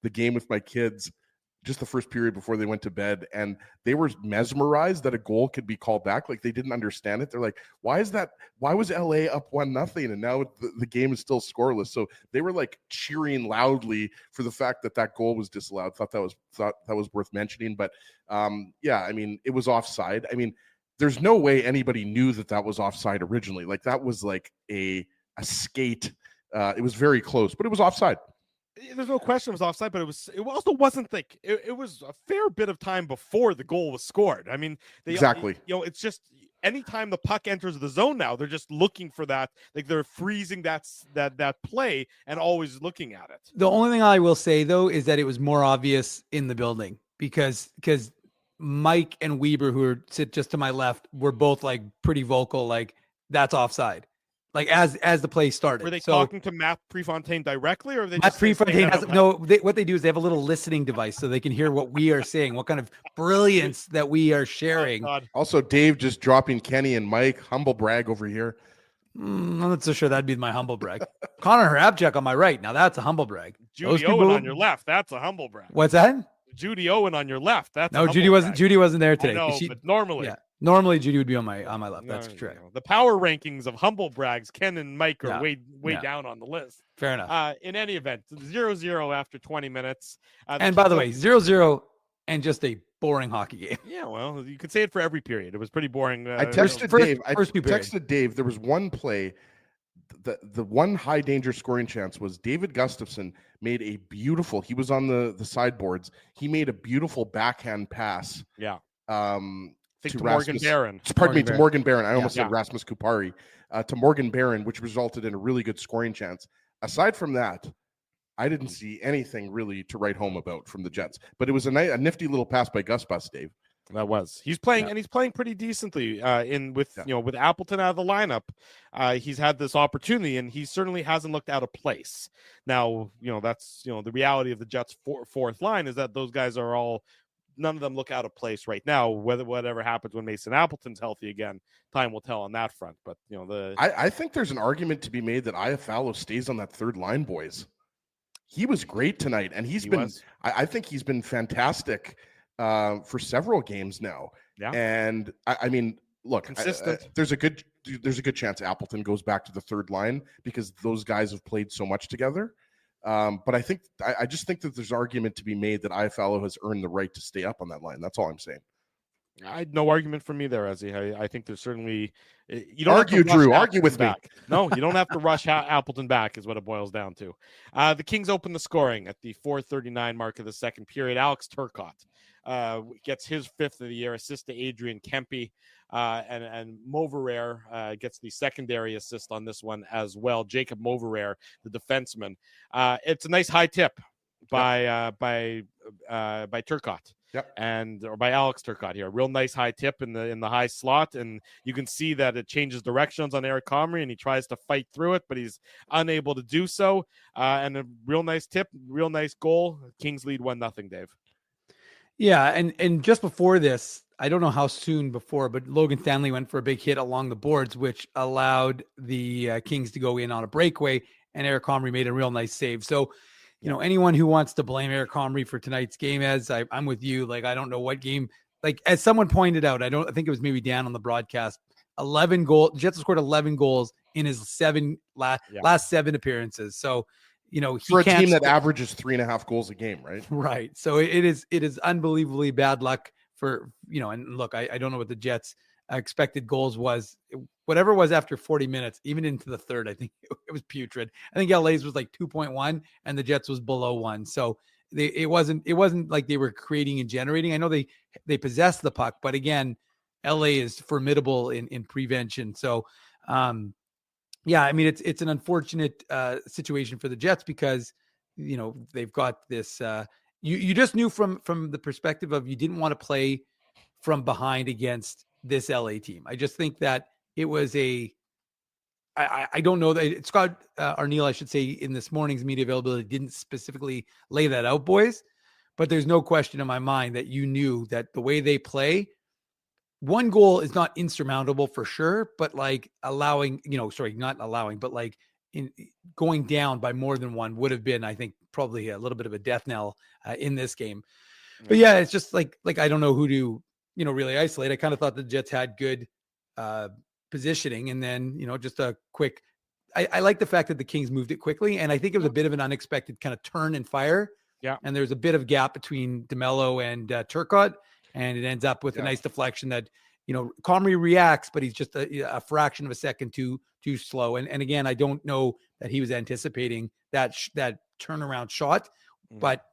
game with my kids. Just the first period before they went to bed, and they were mesmerized that a goal could be called back. Like, they didn't understand it. They're like, why is that? Why was LA up 1-0 and now the game is still scoreless? So they were like cheering loudly for the fact that goal was disallowed. Thought that was worth mentioning. But yeah, I mean, it was offside. I mean, there's no way anybody knew that was offside originally. Like, that was like a skate. It was very close, but it was offside. There's no question it was offside, but it also wasn't like it was a fair bit of time before the goal was scored. I mean, exactly. It's just anytime the puck enters the zone now, they're just looking for that. Like, they're freezing that play and always looking at it. The only thing I will say though is that it was more obvious in the building because Mike and Weber, who sit just to my left, were both like pretty vocal, like that's offside. Like as the play started. Were they talking to Matt Prefontaine directly, or were they Matt just Prefontaine what they do is they have a little listening device so they can hear what we are saying, what kind of brilliance that we are sharing. Also, Dave just dropping Kenny and Mike, humble brag over here. I'm not so sure that'd be my humble brag. Connor Hrabchuk on my right. Now that's a humble brag. Judy Owen on your left. That's a humble brag. What's that? Judy Owen on your left. That's no. Judy wasn't there today. I know, but normally. Yeah. Normally, Judy would be on my left. That's correct. The power rankings of humble brags, Ken and Mike are way down on the list. Fair enough. In any event, 0-0 after 20 minutes. And by the way, 0-0 and just a boring hockey game. Yeah, well, you could say it for every period. It was pretty boring. I texted first- Dave. I first two periods. texted Dave. There was one play. The one high danger scoring chance was David Gustafson made a beautiful. He was on the sideboards. He made a beautiful backhand pass. Yeah. To Morgan Barron. To Morgan Barron. I almost Yeah. said Rasmus Kupari. To Morgan Barron, which resulted in a really good scoring chance. Aside from that, I didn't see anything really to write home about from the Jets. But it was a nifty little pass by Gus Bus, Dave. That was. He's playing, and he's playing pretty decently. With Appleton out of the lineup, he's had this opportunity, and he certainly hasn't looked out of place. Now, that's the reality of the Jets' fourth line is that those guys are all. None of them look out of place right now. Whatever happens when Mason Appleton's healthy again, time will tell on that front. But I think there's an argument to be made that Iafallo stays on that third line, boys. He was great tonight, and I think he's been fantastic for several games now. Yeah. And I mean, look, consistent. There's a good chance Appleton goes back to the third line because those guys have played so much together. But I just think that there's argument to be made that Iafallo has earned the right to stay up on that line. That's all I'm saying. No argument from me there, Ezzy. I think there's certainly you don't argue, Drew. Argue with me. No, you don't have to rush Appleton back, is what it boils down to. The Kings open the scoring at the 4:39 mark of the second period. Alex Turcotte gets his fifth of the year, assist to Adrian Kempe, and Moverare gets the secondary assist on this one as well. Jacob Moverare, the defenseman. It's a nice high tip by Turcotte. Yep. Or by Alex Turcotte here. A real nice high tip in the high slot, and you can see that it changes directions on Eric Comrie, and he tries to fight through it, but he's unable to do so. And a real nice tip, real nice goal. Kings lead 1-0, Dave. Yeah, and just before this, I don't know how soon before, but Logan Stanley went for a big hit along the boards, which allowed the Kings to go in on a breakaway, and Eric Comrie made a real nice save. So, anyone who wants to blame Eric Comrie for tonight's game, I'm with you. Like, I don't know what game. Like, as someone pointed out, I think it was maybe Dan on the broadcast. 11 goals. Jets scored 11 goals in his last 7 appearances. So, for a team that averages 3.5 goals a game, right? Right. So it is unbelievably bad luck for And look, I don't know what the Jets' expected goals was. Whatever it was after 40 minutes, even into the third, I think it was putrid. I think LA's was like 2.1 and the Jets was below 1. So it wasn't like they were creating and generating. I know they possessed the puck, but again, LA is formidable in prevention. So yeah, I mean, it's an unfortunate situation for the Jets because, they've got this, you just knew from the perspective of you didn't want to play from behind against this LA team. I just think that it was I don't know that Scott Arniel, I should say, in this morning's media availability didn't specifically lay that out, boys, but there's no question in my mind that you knew that the way they play, one goal is not insurmountable for sure, but like in going down by more than one would have been, I think, probably a little bit of a death knell in this game. But yeah, it's just like I don't know who to, really isolate. I kind of thought the Jets had good positioning, and then, just a quick, I like the fact that the Kings moved it quickly, and I think it was a bit of an unexpected kind of turn and fire. Yeah. And there's a bit of gap between DeMello and Turcotte, and it ends up with a nice deflection that, Comrie reacts, but he's just a fraction of a second too slow. And again, I don't know that he was anticipating that turnaround shot, but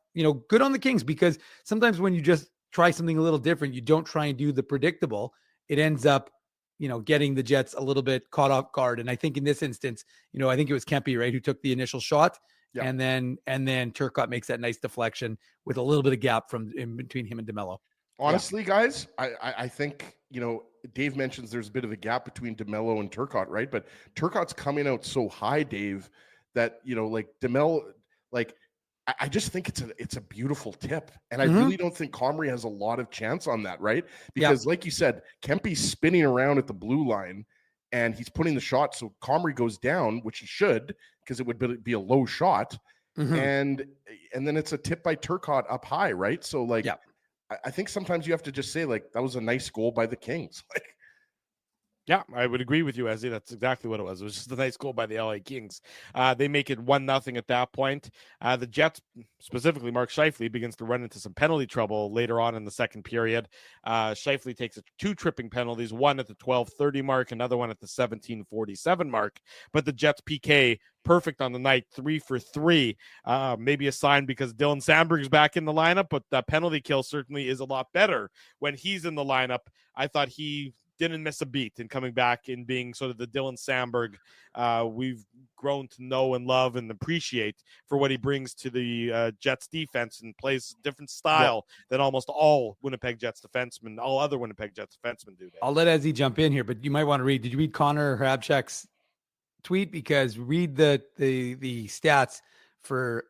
good on the Kings, because sometimes when you just try something a little different, you don't try and do the predictable. It ends up, getting the Jets a little bit caught off guard. And I think in this instance, I think it was Kempe, right, who took the initial shot. Yeah. And then Turcotte makes that nice deflection with a little bit of gap in between him and DeMello. Honestly, guys, I think, Dave mentions there's a bit of a gap between DeMello and Turcotte, right? But Turcotte's coming out so high, Dave, that, like DeMello, like, I just think it's a beautiful tip. And I really don't think Comrie has a lot of chance on that, right? Because like you said, Kempe's spinning around at the blue line and he's putting the shot. So Comrie goes down, which he should, because it would be a low shot. And then it's a tip by Turcotte up high, right? So I think sometimes you have to just say, like, that was a nice goal by the Kings. Yeah, I would agree with you, Ezzy. That's exactly what it was. It was just a nice goal by the LA Kings. They make it 1-0 at that point. The Jets, specifically Mark Scheifele, begins to run into some penalty trouble later on in the second period. Scheifele takes 2 tripping penalties, one at the 12:30 mark, another one at the 17:47 mark. But the Jets PK, perfect on the night, 3 for 3. Maybe a sign because Dylan Sandberg's back in the lineup, but that penalty kill certainly is a lot better when he's in the lineup. I thought he didn't miss a beat in coming back and being sort of the Dylan Sandberg we've grown to know and love and appreciate for what he brings to the Jets defense, and plays a different style than almost all Winnipeg Jets defensemen, all other Winnipeg Jets defensemen do. I'll let Ezzy jump in here, but you might want to read. Did you read Connor Hrabchek's tweet? Because read the stats for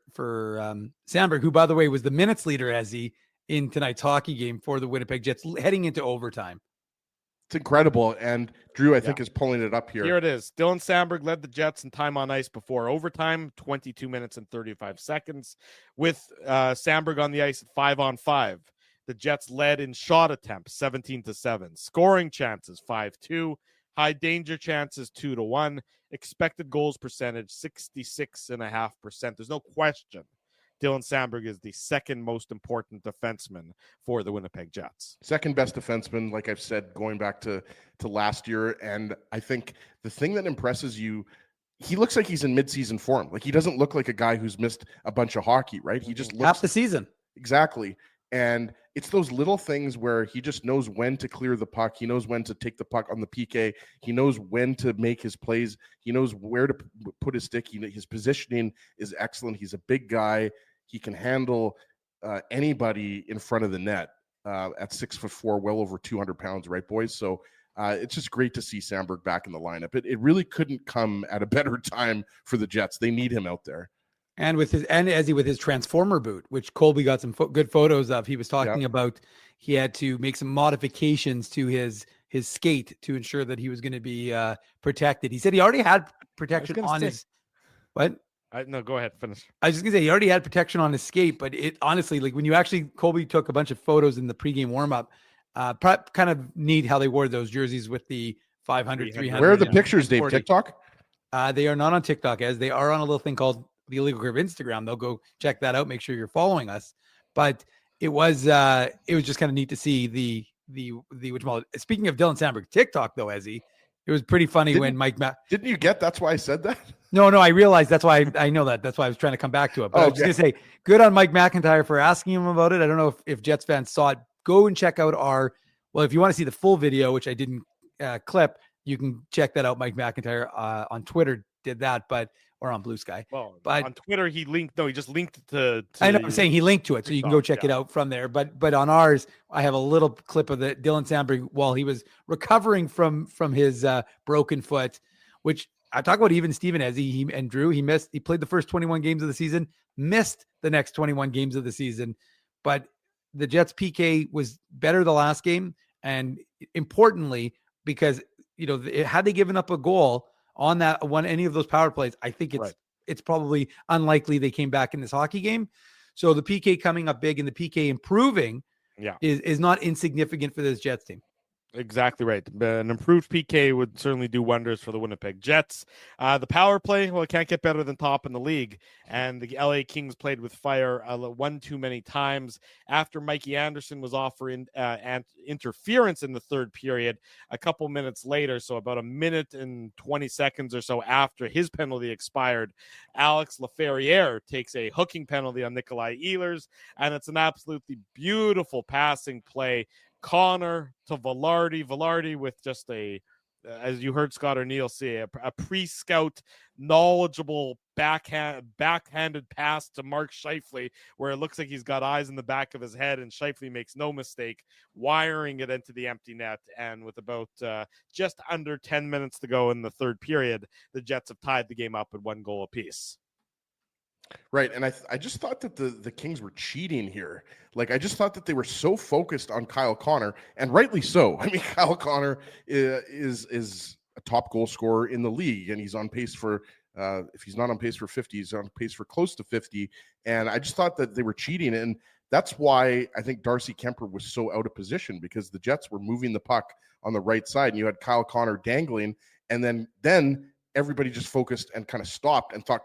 Sandberg, who, by the way, was the minutes leader, Ezzy, in tonight's hockey game for the Winnipeg Jets heading into overtime. It's incredible. And Drew, I think, is pulling it up here. Here it is. Dylan Sandberg led the Jets in time on ice before overtime, 22 minutes and 35 seconds. With Sandberg on the ice at 5-on-5. The Jets led in shot attempts, 17-7. Scoring chances, 5-2. High danger chances, 2-1. Expected goals percentage, 66.5%. There's no question Dylan Sandberg is the second most important defenseman for the Winnipeg Jets. Second best defenseman, like I've said, going back to last year. And I think the thing that impresses you, he looks like he's in midseason form. Like, he doesn't look like a guy who's missed a bunch of hockey, right? He just looks half the season. Exactly. And it's those little things where he just knows when to clear the puck. He knows when to take the puck on the PK. He knows when to make his plays. He knows where to put his stick. His positioning is excellent. He's a big guy. He can handle anybody in front of the net at 6'4", well over 200 pounds, right, boys? So it's just great to see Sandberg back in the lineup. It really couldn't come at a better time for the Jets. They need him out there. And with his transformer boot, which Colby got some good photos of, he was talking about he had to make some modifications to his skate to ensure that he was going to be protected. He said he already had protection on his. What? No, go ahead. Finish. I was just gonna say he already had protection on his skate, but it honestly, like, when you actually, Colby took a bunch of photos in the pregame warmup. Kind of neat how they wore those jerseys with the 500, 300. Where are the pictures, Dave? TikTok? They are not on TikTok, as they are on a little thing called the Illegal Curve Instagram. They'll go check that out. Make sure you're following us. But it was just kind of neat to see the speaking of Dylan Sandberg TikTok, though, Ezzy, it was pretty funny when Mike didn't you get? That's why I said that. No, I realized that's why I know that. That's why I was trying to come back to it. But I was just gonna say, good on Mike McIntyre for asking him about it. I don't know if Jets fans saw it. Go and check out if you want to see the full video, which I didn't clip, you can check that out. Mike McIntyre on Twitter did that, or on Blue Sky. Well, but on Twitter he just linked it to I know I'm saying he linked to it, so you can go check it out from there. But on ours, I have a little clip of the Dylan Sandberg while he was recovering from his broken foot, which I talk about. Even Steven he and Drew, he played the first 21 games of the season, missed the next 21 games of the season, but the Jets PK was better the last game, and importantly, because had they given up a goal on any of those power plays, I think it's probably unlikely they came back in this hockey game. So the PK coming up big and the PK improving is not insignificant for this Jets team. Exactly right. An improved PK would certainly do wonders for the Winnipeg Jets. The power play, well, it can't get better than top in the league. And the LA Kings played with fire one too many times. After Mikey Anderson was offering interference in the third period, a couple minutes later, so about a minute and 20 seconds or so after his penalty expired, Alex Laferriere takes a hooking penalty on Nikolai Ehlers, and it's an absolutely beautiful passing play. Connor to Velarde with just as you heard Scott O'Neill say, a pre-scout, knowledgeable backhanded pass to Mark Scheifele, where it looks like he's got eyes in the back of his head, and Scheifele makes no mistake, wiring it into the empty net. And with about just under 10 minutes to go in the third period, the Jets have tied the game up at 1 goal apiece. Right. And I just thought that the Kings were cheating here. Like, I just thought that they were so focused on Kyle Connor, and rightly so. I mean, Kyle Connor is a top goal scorer in the league, and he's on pace for, if he's not on pace for 50, he's on pace for close to 50. And I just thought that they were cheating. And that's why I think Darcy Kemper was so out of position, because the Jets were moving the puck on the right side, and you had Kyle Connor dangling, and then everybody just focused and kind of stopped and thought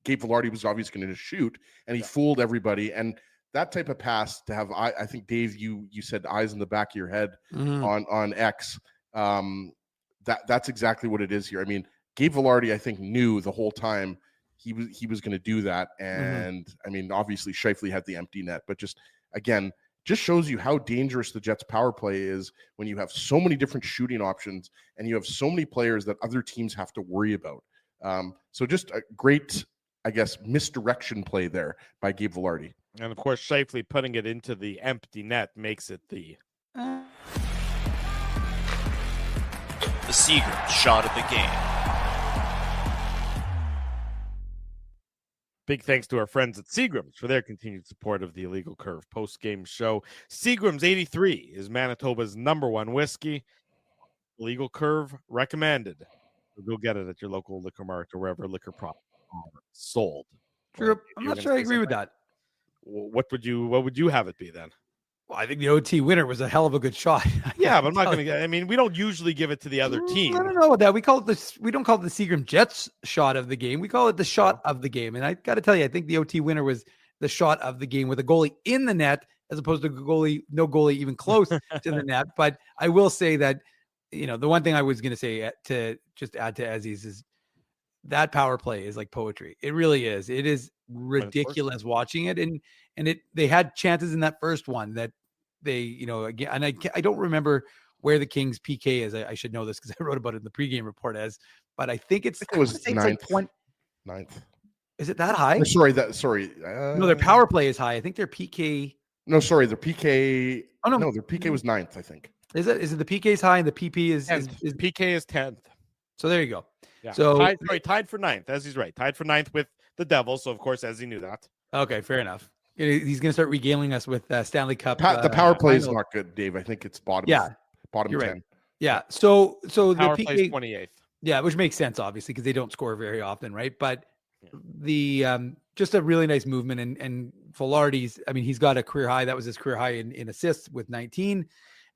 Gabe Vilardi was obviously going to shoot, and he fooled everybody. And that type of pass to have, I think, Dave, you said eyes in the back of your head on X. That's exactly what it is here. I mean, Gabe Vilardi, I think, knew the whole time he was going to do that. And I mean, obviously Scheifele had the empty net, but just shows you how dangerous the Jets power play is when you have so many different shooting options and you have so many players that other teams have to worry about. So just a great, I guess, misdirection play there by Gabe Vilardi. And of course, Scheifele putting it into the empty net makes it the Seagram shot of the game. Big thanks to our friends at Seagram's for their continued support of the Illegal Curve post-game show. Seagram's 83 is Manitoba's #1 whiskey. Illegal Curve recommended. So go get it at your local liquor mart or wherever liquor products are sold. Drew, I'm not sure I agree with that. What would you have it be then? Well, I think the OT winner was a hell of a good shot. Yeah, but I'm not going to get. I mean, we don't usually give it to the other team. I don't know about that. We don't call it the Seagram Jets shot of the game. We call it the shot of the game. And I got to tell you, I think the OT winner was the shot of the game with a goalie in the net, as opposed to no goalie even close to the net. But I will say that, the one thing I was going to say to just add to Ezzy's is that power play is like poetry. It really is. It is ridiculous watching it. And they had chances in that first one that they, again, and I don't remember where the Kings PK is. I should know this because I wrote about it in the pregame report but I think it was ninth. Ninth. Is it that high? No, their power play is high. I think their PK. No, sorry, their PK. Oh no, their PK was ninth, I think. Is it the PK is high and the PP is PK is 10th. So there you go. Yeah. So tied for 9th, as he's right. Tied for 9th with the Devils. So of course, as he knew that. Okay, fair enough. He's going to start regaling us with Stanley Cup. The power play is not good, Dave. I think it's bottom 10. Right. Yeah. So the power PK play is 28th. Yeah, which makes sense, obviously, because they don't score very often, right? But the just a really nice movement, and Vilardi's. I mean, he's got a career high. That was his career high in assists with 19.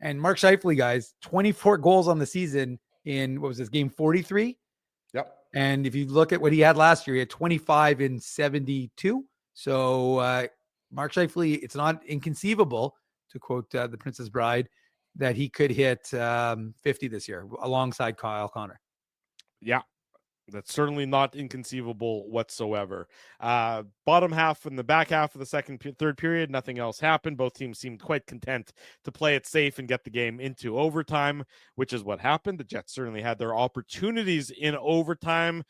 And Mark Scheifele, guys, 24 goals on the season in what was this game 43? Yep. And if you look at what he had last year, he had 25 in 72. So Mark Scheifele, it's not inconceivable, to quote the Princess Bride, that he could hit 50 this year alongside Kyle Connor. Yeah, that's certainly not inconceivable whatsoever. Bottom half and the back half of the third period, nothing else happened. Both teams seemed quite content to play it safe and get the game into overtime, which is what happened. The Jets certainly had their opportunities in overtime.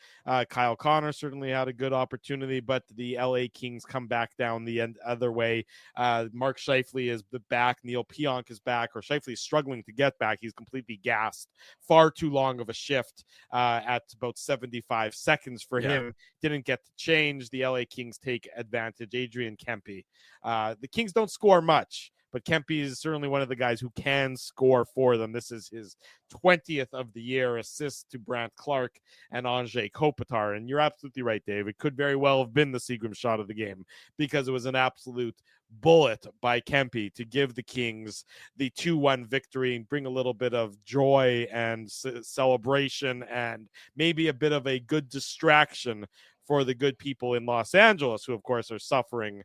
Kyle Connor certainly had a good opportunity, but the LA Kings come back down the other way. Mark Scheifele is back. Neil Pionk is back, or Scheifele is struggling to get back. He's completely gassed. Far too long of a shift at about 75 seconds for him. Didn't get to change. The LA Kings take advantage. Adrian Kempe. The Kings don't score much, but Kempe is certainly one of the guys who can score for them. This is his 20th of the year assist to Brandt Clark and Anze Kopitar. And you're absolutely right, Dave. It could very well have been the Seagram shot of the game because it was an absolute bullet by Kempe to give the Kings the 2-1 victory and bring a little bit of joy and celebration and maybe a bit of a good distraction for the good people in Los Angeles, who, of course, are suffering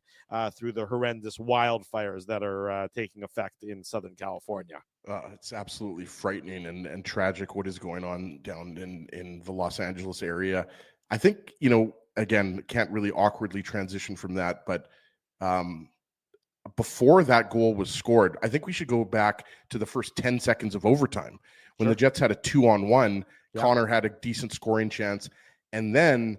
through the horrendous wildfires that are taking effect in Southern California. It's absolutely frightening and tragic what is going on down in the Los Angeles area. I think, again, can't really awkwardly transition from that, but before that goal was scored, I think we should go back to the first 10 seconds of overtime when the Jets had a 2-on-1. Connor had a decent scoring chance, and then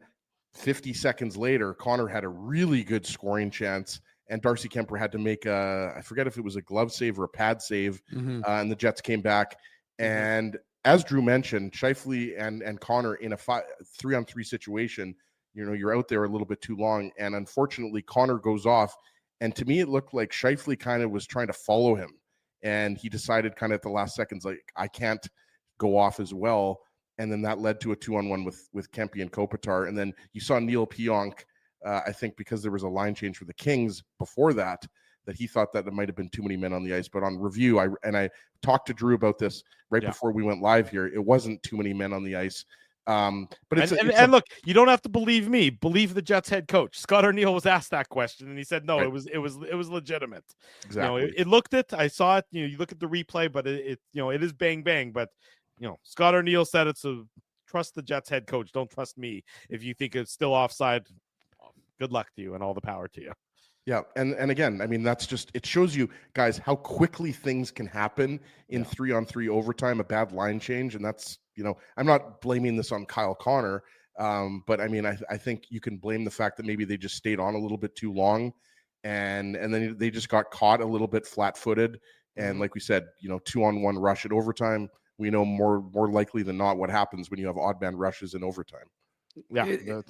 50 seconds later, Connor had a really good scoring chance, and Darcy Kemper had to make I forget if it was a glove save or a pad save, and the Jets came back. And as Drew mentioned, Scheifele and Connor in a 3-on-3 situation, you're out there a little bit too long, and unfortunately, Connor goes off. And to me, it looked like Scheifele kind of was trying to follow him, and he decided kind of at the last seconds, like, I can't go off as well. And then that led to a 2-on-1 with Kempe and Kopitar. And then you saw Neil Pionk, I think because there was a line change for the Kings before that that he thought that there might have been too many men on the ice. But on review, I talked to Drew about this right before we went live here. It wasn't too many men on the ice. But and look, you don't have to believe me. Believe the Jets head coach. Scott Arniel was asked that question, and he said no, it was legitimate. Exactly. It looked it. I saw it. You look at the replay, but it is bang bang. But Scott Arniel said it. So trust the Jets head coach. Don't trust me. If you think it's still offside, good luck to you and all the power to you. Yeah, and again, I mean, that's just, it shows you guys how quickly things can happen in 3-on-3 overtime, a bad line change, and that's, I'm not blaming this on Kyle Connor, but I mean, I think you can blame the fact that maybe they just stayed on a little bit too long, and then they just got caught a little bit flat-footed, and like we said, 2-on-1 rush at overtime. We know more likely than not what happens when you have odd man rushes in overtime. Yeah,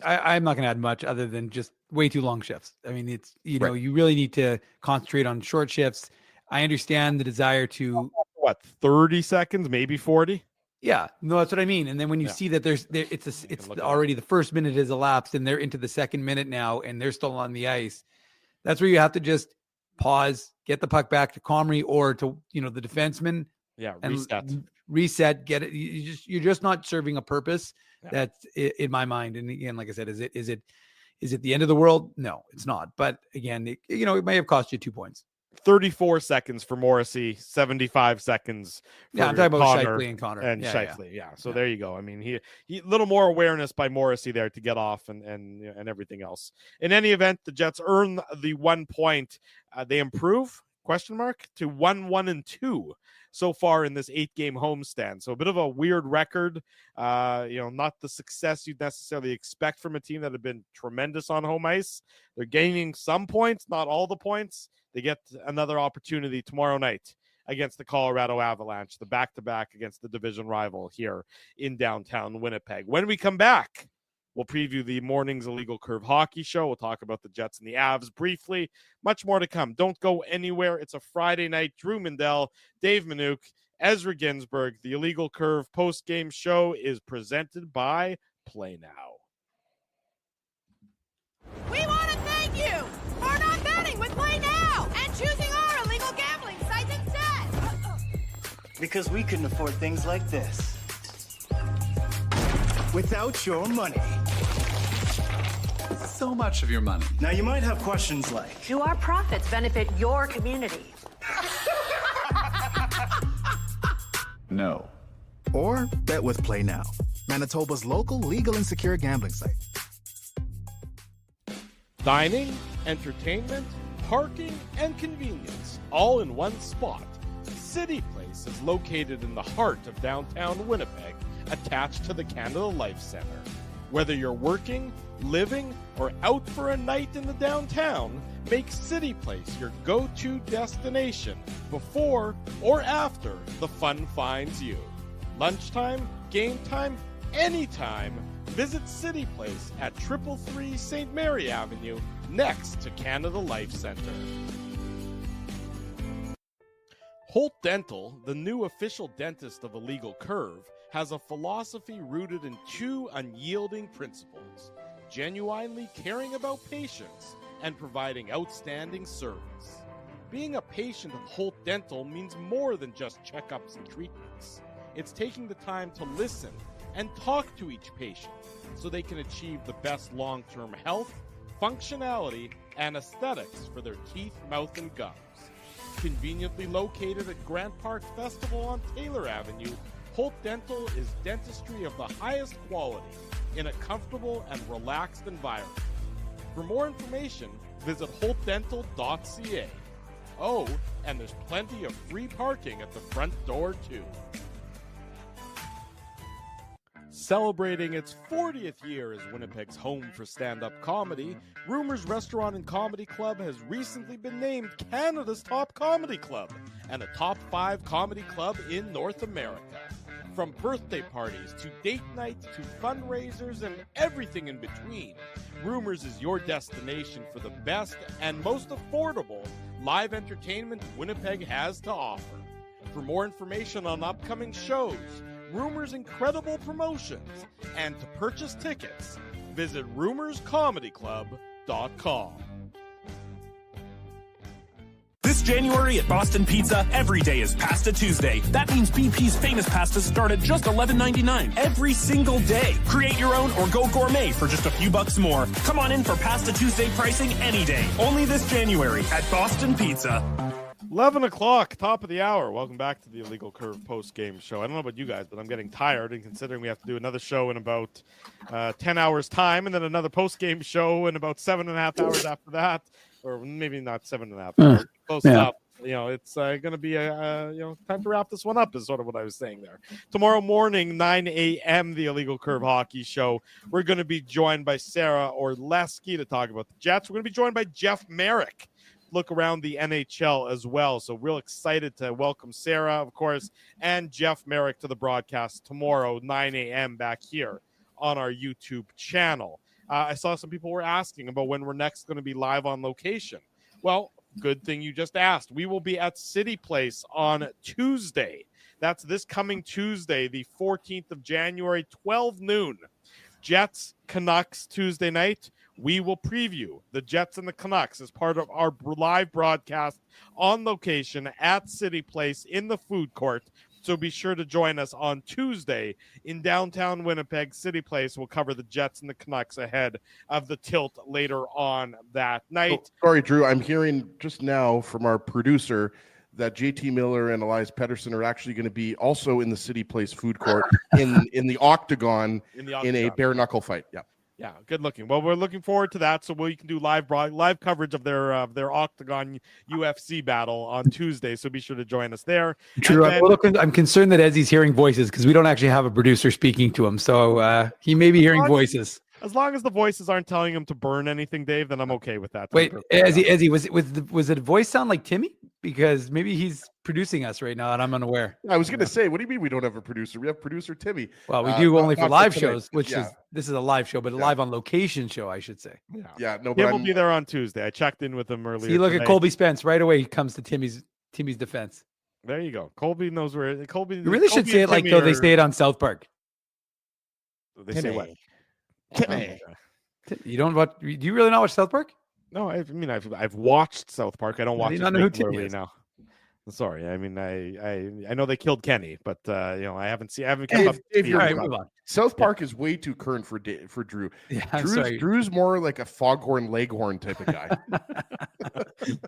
I'm not going to add much other than just way too long shifts. I mean, it's, you really need to concentrate on short shifts. I understand the desire to 30 seconds, maybe 40. Yeah, no, that's what I mean. And then when you see that it's already the first minute has elapsed and they're into the second minute now and they're still on the ice, that's where you have to just pause, get the puck back to Comrie or to, the defenseman. Yeah, reset, get it. You're just not serving a purpose. That's in my mind. And again, like I said, is it the end of the world? No, it's not. But again, it may have cost you 2 points. 34 seconds for Morrissey, 75 seconds for I'm talking about Connor Shifley and Connor. And Shifley. Yeah. So there you go. I mean, he little more awareness by Morrissey there to get off and everything else. In any event, the Jets earn the 1 point. They improve, ? To 1-1-2 so far in this 8-game homestand. So a bit of a weird record. Not the success you'd necessarily expect from a team that had been tremendous on home ice. They're gaining some points, not all the points. They get another opportunity tomorrow night against the Colorado Avalanche, the back-to-back against the division rival here in downtown Winnipeg. When we come back, we'll preview the morning's Illegal Curve Hockey Show. We'll talk about the Jets and the Avs briefly. Much more to come. Don't go anywhere. It's a Friday night. Drew Mindell, Dave Minuk, Ezra Ginsburg. The Illegal Curve post-game show is presented by Play Now. We want to thank you for not betting with Play Now and choosing our illegal gambling site instead. Because we couldn't afford things like this without your money. So much of your money. Now you might have questions like, do our profits benefit your community? No. Or bet with Play Now, Manitoba's local legal and secure gambling site. Dining, entertainment, parking, and convenience, all in one spot. City Place is located in the heart of downtown Winnipeg, attached to the Canada Life Center. Whether you're working, living, or out for a night in the downtown, make City Place your go-to destination before or after the fun finds you. Lunchtime, game time, anytime, visit City Place at 333 St. Mary Avenue, next to Canada Life Center. Holt Dental, the new official dentist of Illegal Curve, has a philosophy rooted in 2 unyielding principles: genuinely caring about patients and providing outstanding service. Being a patient of Holt Dental means more than just checkups and treatments. It's taking the time to listen and talk to each patient so they can achieve the best long-term health, functionality, and aesthetics for their teeth, mouth, and gums. Conveniently located at Grant Park Festival on Taylor Avenue, Holt Dental is dentistry of the highest quality in a comfortable and relaxed environment. For more information, visit holtdental.ca. Oh, and there's plenty of free parking at the front door, too. Celebrating its 40th year as Winnipeg's home for stand-up comedy, Rumors Restaurant and Comedy Club has recently been named Canada's top comedy club and a top 5 comedy club in North America. From birthday parties to date nights to fundraisers and everything in between, Rumors is your destination for the best and most affordable live entertainment Winnipeg has to offer. For more information on upcoming shows, Rumors' incredible promotions, and to purchase tickets, visit rumorscomedyclub.com. This January at Boston Pizza, every day is Pasta Tuesday. That means BP's famous pastas start at just $11.99 every single day. Create your own or go gourmet for just a few bucks more. Come on in for Pasta Tuesday pricing any day. Only this January at Boston Pizza. 11 o'clock, top of the hour. Welcome back to the Illegal Curve post-game show. I don't know about you guys, but I'm getting tired, and considering we have to do another show in about 10 hours' time, and then another post-game show in about 7.5 hours after that, or maybe not 7.5 hours, close enough. You know, it's going to be time to wrap this one up is sort of what I was saying there. Tomorrow morning, 9 a.m., the Illegal Curve Hockey Show. We're going to be joined by Sarah Orleski to talk about the Jets. We're going to be joined by Jeff Merrick. Look around the NHL as well. So real excited to welcome Sarah, of course, and Jeff Merrick to the broadcast tomorrow, 9 a.m. back here on our YouTube channel. I saw some people were asking about when we're next going to be live on location. Well, good thing you just asked. We will be at City Place on Tuesday. That's this coming Tuesday, the 14th of January, 12 noon. Jets, Canucks Tuesday night. We will preview the Jets and the Canucks as part of our live broadcast on location at City Place in the food court. So be sure to join us on Tuesday in downtown Winnipeg. City Place will cover the Jets and the Canucks ahead of the tilt later on that night. Oh, sorry, Drew. I'm hearing just now from our producer that JT Miller and Elias Pettersson are actually going to be also in the City Place food court in the octagon in a bare knuckle fight. Yeah. Yeah, good looking. Well, we're looking forward to that. So we can do live coverage of their Octagon UFC battle on Tuesday. So be sure to join us there. True. I'm concerned that Ezzy's hearing voices because we don't actually have a producer speaking to him. So he may be hearing voices. As long as the voices aren't telling him to burn anything, Dave, then I'm okay with that. Wait, Ezzy, was it a voice sound like Timmy? Because maybe he's producing us right now and I'm unaware. I was going to say, what do you mean we don't have a producer? We have producer Timmy. Well, we do only for live shows, which is this is a live show, but a live on location show, I should say. Yeah, no, but we'll be there on Tuesday. I checked in with him earlier. See, look at Colby Spence right away. He comes to Timmy's defense. There you go. Colby knows where Colby. You really should say it like though they say it on South Park. They say what? Timmy. You don't watch? Do you really not watch South Park? No, I mean I've watched South Park. I don't watch it regularly now. Sorry, I mean I know they killed Kenny, but I haven't come up. Move on. South Park is way too current for Drew. Yeah, Drew's more like a foghorn leghorn type of guy.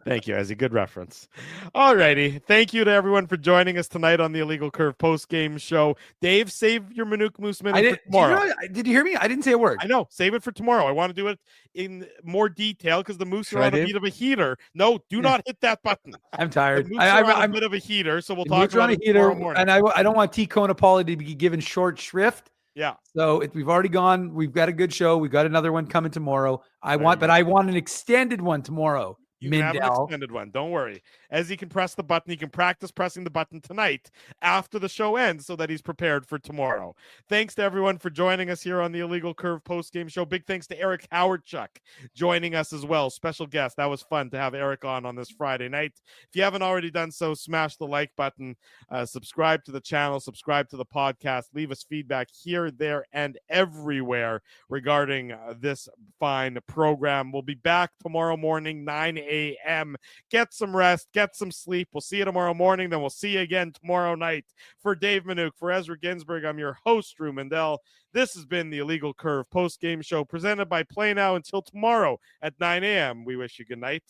Thank you, Ezzy. Good reference. All righty. Thank you to everyone for joining us tonight on the Illegal Curve post-game show. Dave, save your Manuk Moose minute for tomorrow. Did you hear me? I didn't say a word. I know. Save it for tomorrow. I want to do it in more detail because the Moose are on a bit of a heater. No, do not hit that button. I'm tired. I'm a bit of a heater, so we'll talk about it tomorrow morning. And I don't want T. Conapoli to be given short shrift. Yeah. So we've already gone. We've got a good show. We've got another one coming tomorrow. I want an extended one tomorrow. You can have an extended one. Don't worry. As he can press the button, he can practice pressing the button tonight after the show ends so that he's prepared for tomorrow. Thanks to everyone for joining us here on the Illegal Curve post-game show. Big thanks to Eric Howardchuk joining us as well. Special guest. That was fun to have Eric on this Friday night. If you haven't already done so, smash the like button, subscribe to the channel, subscribe to the podcast, leave us feedback here, there, and everywhere regarding this fine program. We'll be back tomorrow morning, 9 a.m. Get some rest, get some sleep. We'll see you tomorrow morning. Then we'll see you again tomorrow night. For Dave Manuk, for Ezra Ginsburg, I'm your host, Drew Mandel. This has been the Illegal Curve post-game show presented by Play Now. Until tomorrow at 9 a.m., we wish you good night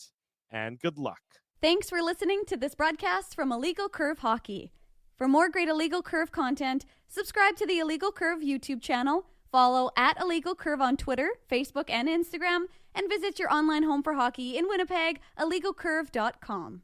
and good luck. Thanks for listening to this broadcast from Illegal Curve Hockey. For more great Illegal Curve content, subscribe to the Illegal Curve YouTube channel, follow at Illegal Curve on Twitter, Facebook, and Instagram, and visit your online home for hockey in Winnipeg, illegalcurve.com.